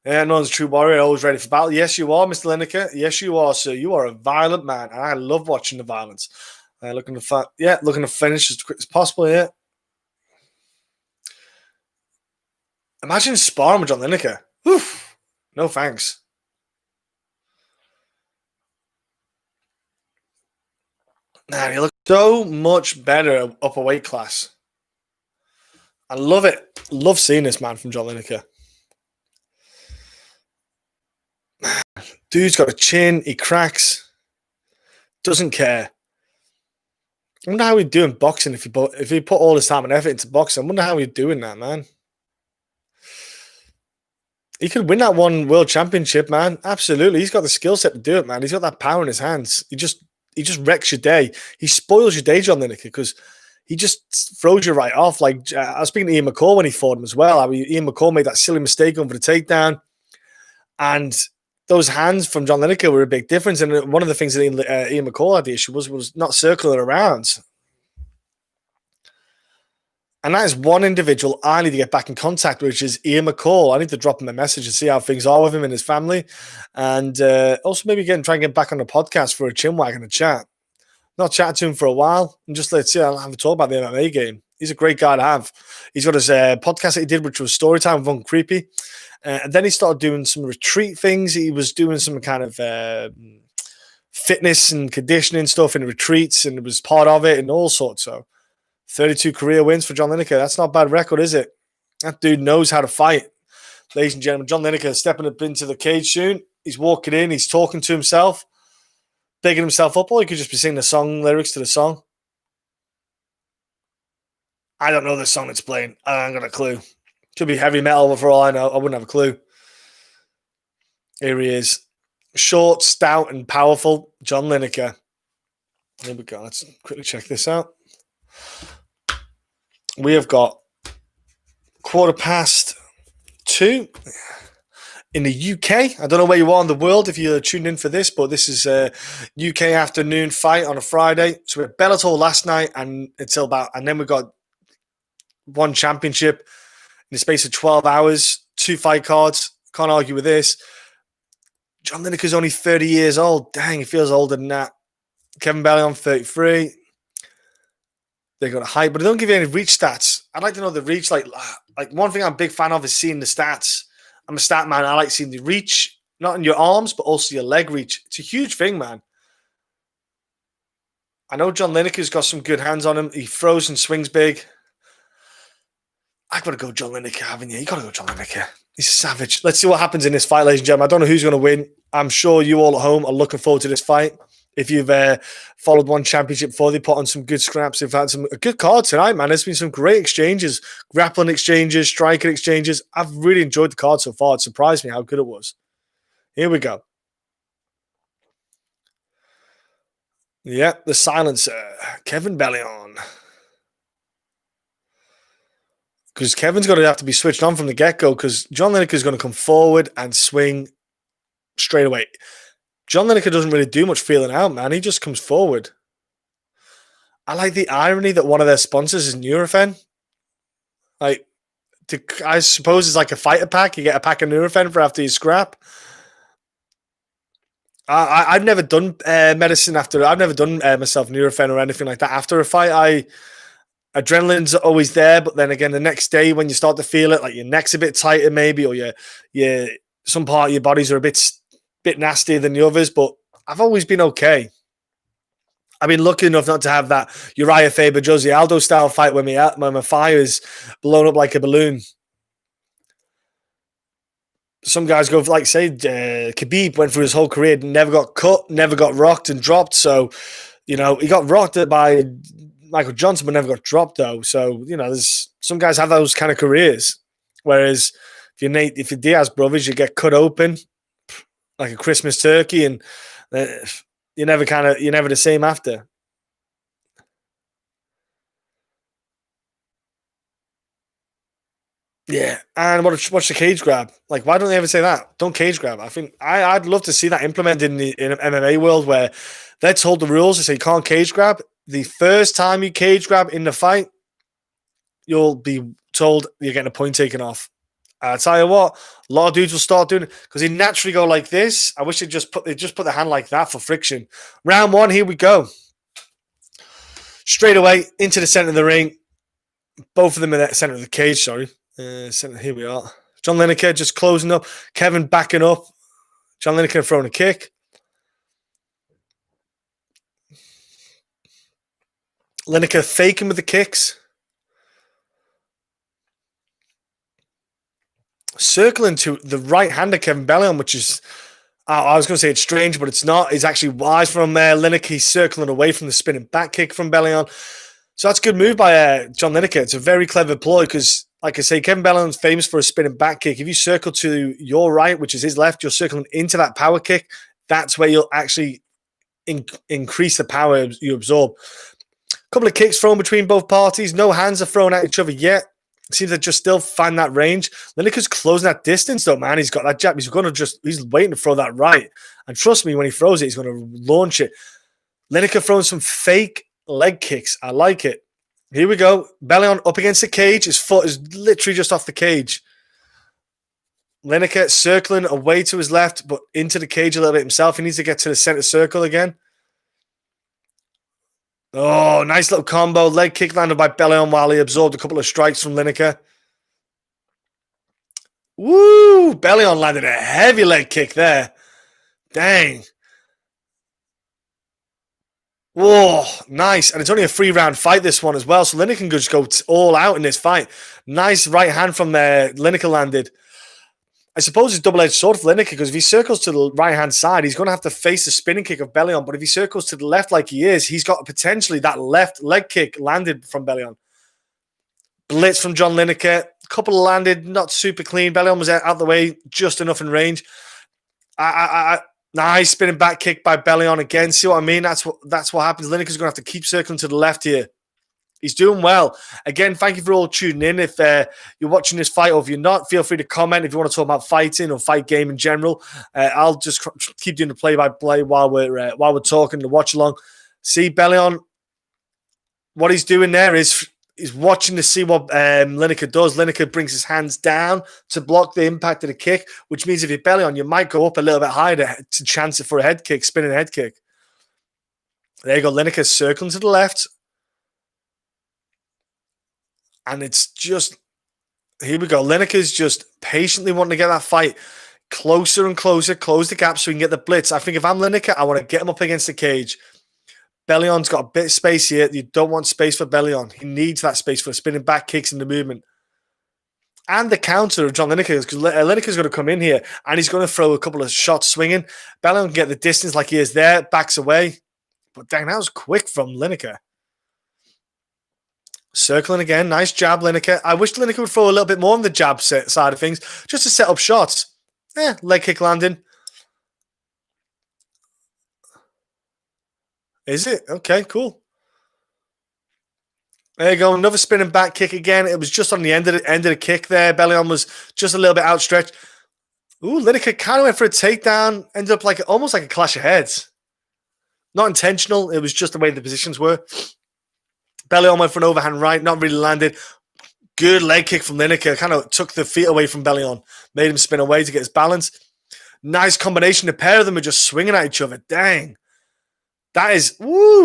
Yeah, no one's a true warrior, always ready for battle. Yes, you are, Mr. Lineker. Yes, you are, sir. You are a violent man, and I love watching the violence. Looking to finish as quick as possible. Yeah. Imagine sparring with John Lineker. Oof. No thanks. Man, he looks so much better up a weight class. I love it. Love seeing this man from John Lineker. Dude's got a chin. He cracks. Doesn't care. I wonder how he'd do in boxing if he put all his time and effort into boxing. I wonder how he'd do in that, man. He could win that one world championship, man. Absolutely. He's got the skill set to do it, man. He's got that power in his hands. He just wrecks your day. He spoils your day, John Lineker, because he just throws you right off. Like, I was speaking to Ian McCall when he fought him as well. I mean, Ian McCall made that silly mistake going for the takedown. And those hands from John Lineker were a big difference. And one of the things that Ian McCall had the issue was not circling around. And that is one individual I need to get back in contact with, which is Ian McCall. I need to drop him a message and see how things are with him and his family. And also maybe try and get back on the podcast for a chinwag and a chat. Not chatted to him for a while. And just let's see, I'll have a talk about the MMA game. He's a great guy to have. He's got his podcast that he did, which was Storytime with Uncle Creepy. And then he started doing some retreat things. He was doing some kind of fitness and conditioning stuff in retreats, and it was part of it and all sorts. So 32 career wins for John Lineker. That's not a bad record, is it? That dude knows how to fight. Ladies and gentlemen, John Lineker stepping up into the cage soon. He's walking in. He's talking to himself, bigging himself up, or he could just be singing the song lyrics to the song. I don't know the song that's playing. I haven't got a clue. Could be heavy metal, but for all I know, I wouldn't have a clue. Here he is. Short, stout, and powerful John Lineker. Here we go. Let's quickly check this out. We have got 2:15 in the UK. I don't know where you are in the world if you're tuned in for this, but this is a UK afternoon fight on a Friday. So we had Bellator last night and then we got one championship in the space of 12 hours, 2 fight cards. Can't argue with this. John Lineker's only 30 years old. Dang, he feels older than that. Kevin Bellion, 33. They got a height, but they don't give you any reach stats. I'd like to know the reach. Like one thing I'm a big fan of is seeing the stats. I'm a stat man. I like seeing the reach, not in your arms, but also your leg reach. It's a huge thing, man. I know John Lineker's got some good hands on him. He throws and swings big. I got to go John Lineker, haven't you? You got to go John Lineker. He's a savage. Let's see what happens in this fight, ladies and gentlemen. I don't know who's going to win. I'm sure you all at home are looking forward to this fight. If you've followed one championship before, they put on some good scraps. They've had a good card tonight, man. There's been some great exchanges, grappling exchanges, striking exchanges. I've really enjoyed the card so far. It surprised me how good it was. Here we go. Yeah, the silencer, Kevin Bellion. Because Kevin's going to have to be switched on from the get-go because John Lineker is going to come forward and swing straight away. John Lineker doesn't really do much feeling out, man. He just comes forward. I like the irony that one of their sponsors is Nurofen. I suppose it's like a fighter pack. You get a pack of Nurofen for after you scrap. I've never done medicine after. I've never done myself Nurofen or anything like that after a fight. Adrenaline's always there, but then again, the next day when you start to feel it, like your neck's a bit tighter maybe, or your some part of your bodies are a bit bit nastier than the others, but I've always been okay. I've been lucky enough not to have that Uriah Faber, Jose Aldo style fight where my fire is blown up like a balloon. Some guys go, like, say, Khabib went through his whole career, never got cut, never got rocked and dropped. So, he got rocked by Michael Johnson, but never got dropped, though. So, there's some guys have those kind of careers. Whereas if you're Diaz brothers, you get cut open like a Christmas turkey, and you're never the same after. Yeah, and watch the cage grab. Like, why don't they ever say that? Don't cage grab. I think I'd love to see that implemented in an MMA world where let's hold the rules and say you can't cage grab. The first time you cage grab in the fight, you'll be told you're getting a point taken off. I tell you what, a lot of dudes will start doing it because they naturally go like this. I wish they just put the hand like that for friction. Round 1, here we go. Straight away into the center of the ring. Both of them in the center of the cage. Sorry. Here we are. John Lineker just closing up. Kevin backing up. John Lineker throwing a kick. Lineker faking with the kicks. Circling to the right hand of Kevin Bellion, which is, I was going to say it's strange, but it's not. It's actually wise from Lineker. He's circling away from the spinning back kick from Bellion. So that's a good move by John Lineker. It's a very clever ploy because, like I say, Kevin Bellion's famous for a spinning back kick. If you circle to your right, which is his left, you're circling into that power kick. That's where you'll actually increase the power you absorb. A couple of kicks thrown between both parties. No hands are thrown at each other yet. Seems to just still find that range. Lineker's closing that distance, though, man. He's got that jab. He's waiting to throw that right. And trust me, when he throws it, he's going to launch it. Lineker throwing some fake leg kicks. I like it. Here we go. Bellion up against the cage. His foot is literally just off the cage. Lineker circling away to his left, but into the cage a little bit himself. He needs to get to the center circle again. Oh, nice little combo. Leg kick landed by Bellion while he absorbed a couple of strikes from Lineker. Woo! Bellion landed a heavy leg kick there. Dang. Whoa, nice. And it's only a 3-round fight, this one as well. So Lineker can just go all out in this fight. Nice right hand from there. Lineker landed. I suppose it's double-edged sword for Lineker because if he circles to the right-hand side, he's going to have to face the spinning kick of Bellion. But if he circles to the left like he is, he's got potentially that left leg kick landed from Bellion. Blitz from John Lineker. A couple landed, not super clean. Bellion was out the way, just enough in range. Nice spinning back kick by Bellion again. See what I mean? That's what happens. Lineker's going to have to keep circling to the left here. He's doing well. Again, thank you for all tuning in. If you're watching this fight or if you're not, feel free to comment if you want to talk about fighting or fight game in general. I'll just keep doing the play-by-play while we're talking, the watch-along. See, Bellion, what he's doing there is he's watching to see what Lineker does. Lineker brings his hands down to block the impact of the kick, which means if you're Bellion, you might go up a little bit higher to chance it for a head kick, spinning head kick. There you go. Lineker circling to the left. And it's just, here we go. Lineker's just patiently wanting to get that fight closer and closer, close the gap so he can get the blitz. I think if I'm Lineker, I want to get him up against the cage. Bellion's got a bit of space here. You don't want space for Bellion. He needs that space for spinning back kicks in the movement. And the counter of John Lineker, because Lineker's going to come in here and he's going to throw a couple of shots swinging. Bellion can get the distance like he is there, backs away. But dang, that was quick from Lineker. Circling again. Nice jab, Lineker. I wish Lineker would throw a little bit more on the jab side of things, just to set up shots. Leg kick landing. Is it? Okay, cool. There you go. Another spinning back kick again. It was just on the end of the kick there. Bellion was just a little bit outstretched. Ooh, Lineker kind of went for a takedown. Ended up almost like a clash of heads. Not intentional. It was just the way the positions were. Bellion went for an overhand right. Not really landed. Good leg kick from Lineker. Kind of took the feet away from Bellion. Made him spin away to get his balance. Nice combination. The pair of them are just swinging at each other. Dang. That is,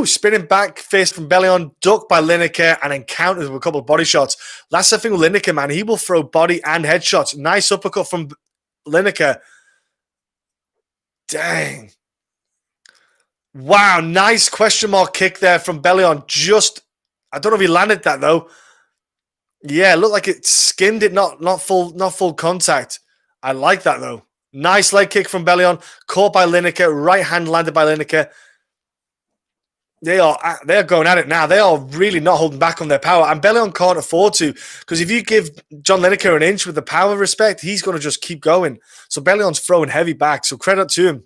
spinning back fist from Bellion, ducked by Lineker, and encountered with a couple of body shots. That's the thing with Lineker, man. He will throw body and head shots. Nice uppercut from Lineker. Dang. Wow, nice question mark kick there from Bellion. I don't know if he landed that though. Yeah, it looked like it skinned it, not full contact. I like that though. Nice leg kick from Bellion, caught by Lineker, right hand landed by Lineker. They're going at it now. They are really not holding back on their power, and Bellion can't afford to, because if you give John Lineker an inch with the power respect, he's going to just keep going. So Bellion's throwing heavy back. So credit to him.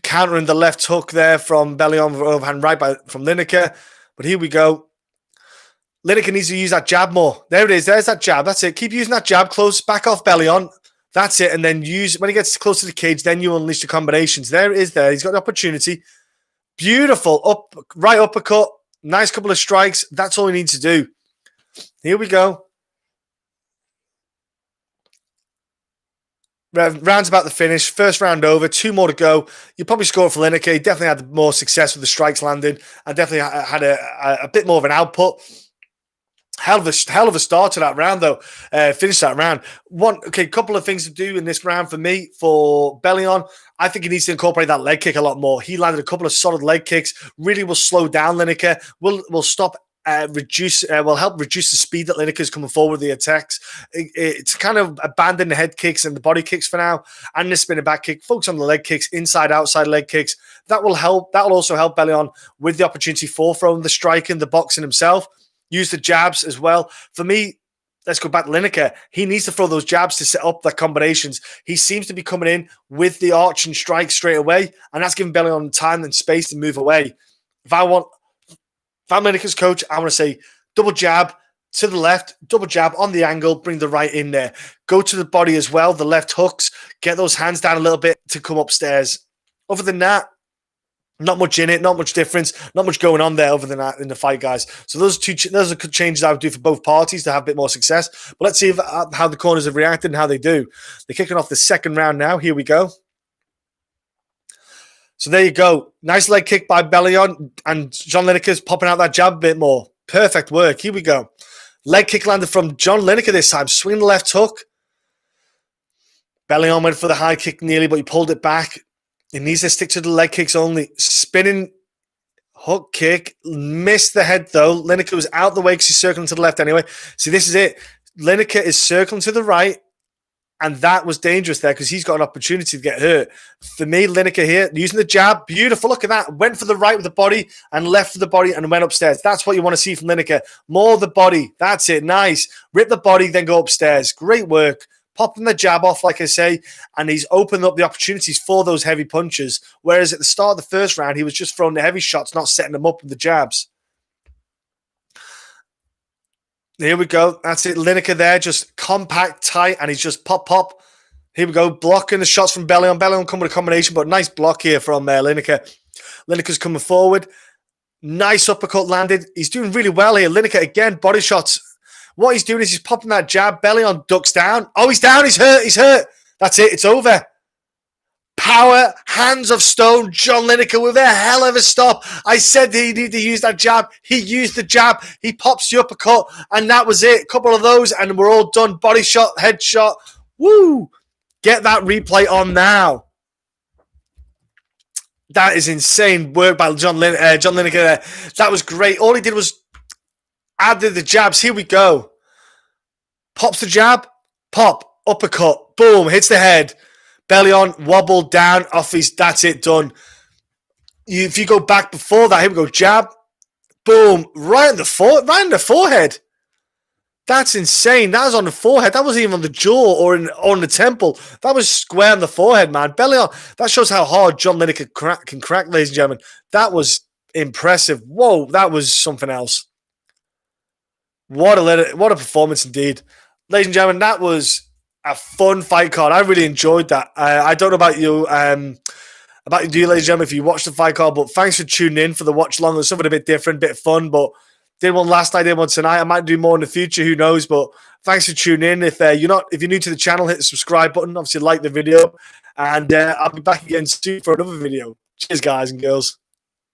Countering the left hook there from Bellion, overhand right from Lineker. But here we go. Lineker needs to use that jab more. There it is. There's that jab. That's it. Keep using that jab. Close. Back off Bellion. That's it. And then when he gets close to the cage, then you unleash the combinations. There it is there. He's got the opportunity. Beautiful. Right uppercut. Nice couple of strikes. That's all he needs to do. Here we go. Round's about the finish. First round over. 2 more to go. You probably score for Lineker. He definitely had more success with the strikes landing. And definitely had a bit more of an output. Hell of a start to that round, though. Finish that round. Couple of things to do in this round for me, for Bellion. I think he needs to incorporate that leg kick a lot more. He landed a couple of solid leg kicks. Really will slow down Lineker. Will stop. Will help reduce the speed that Lineker is coming forward with the attacks. It's kind of abandon the head kicks and the body kicks for now, and the spinning back kick. Focus on the leg kicks, inside, outside leg kicks. That will help. That will also help Bellion with the opportunity for throwing the striking, the boxing himself. Use the jabs as well. For me, let's go back to Lineker. He needs to throw those jabs to set up the combinations. He seems to be coming in with the arch and strike straight away, and that's giving Bellion time and space to move away. If I'm Lineker's coach, I want to say double jab to the left, double jab on the angle, bring the right in there. Go to the body as well, the left hooks, get those hands down a little bit to come upstairs. Other than that, not much in it, not much difference, not much going on there other than that in the fight, guys. So those are good changes I would do for both parties to have a bit more success. But let's see how the corners have reacted and how they do. They're kicking off the second round now. Here we go. So there you go. Nice leg kick by Bellion, and John Lineker's popping out that jab a bit more. Perfect work. Here we go. Leg kick landed from John Lineker this time. Swing the left hook. Bellion went for the high kick nearly, but he pulled it back. He needs to stick to the leg kicks only. Spinning hook kick. Missed the head, though. Lineker was out the way because he's circling to the left anyway. See, this is it. Lineker is circling to the right. And that was dangerous there because he's got an opportunity to get hurt. For me, Lineker here, using the jab. Beautiful. Look at that. Went for the right with the body and left for the body and went upstairs. That's what you want to see from Lineker. More of the body. That's it. Nice. Rip the body, then go upstairs. Great work. Popping the jab off, like I say, and he's opened up the opportunities for those heavy punches. Whereas at the start of the first round, he was just throwing the heavy shots, not setting them up with the jabs. Here we go. That's it. Lineker there, just compact, tight, and he's just pop. Here we go. Blocking the shots from Bellion. Bellion come with a combination, but nice block here from Lineker. Lineker's coming forward. Nice uppercut landed. He's doing really well here. Lineker, again, body shots. What he's doing is he's popping that jab. Bellion ducks down. Oh, he's down. He's hurt. That's it. It's over. Power, hands of stone, John Lineker with a hell of a stop. I said he needed to use that jab. He used the jab. He pops the uppercut, and that was it. A couple of those, and we're all done. Body shot, head shot. Woo! Get that replay on now. That is insane work by John Lineker there. That was great. All he did was added the jabs. Here we go. Pops the jab. Pop. Uppercut. Boom. Hits the head. Bellion wobbled down off his. That's it, done. If you go back before that, here we go. Jab, boom, right in the forehead. That's insane. That was on the forehead. That wasn't even on the jaw or on the temple. That was square on the forehead, man. Bellion. That shows how hard John Lineker can crack, ladies and gentlemen. That was impressive. Whoa, that was something else. What a performance indeed, ladies and gentlemen. That was a fun fight card. I really enjoyed that. I don't know about you, ladies and gentlemen, if you watched the fight card, but thanks for tuning in for the watch long. There's something a bit different, a bit fun, but did one last night, did one tonight. I might do more in the future, who knows, but thanks for tuning in. If you're new to the channel, hit the subscribe button, obviously like the video, and I'll be back again soon for another video. Cheers, guys and girls.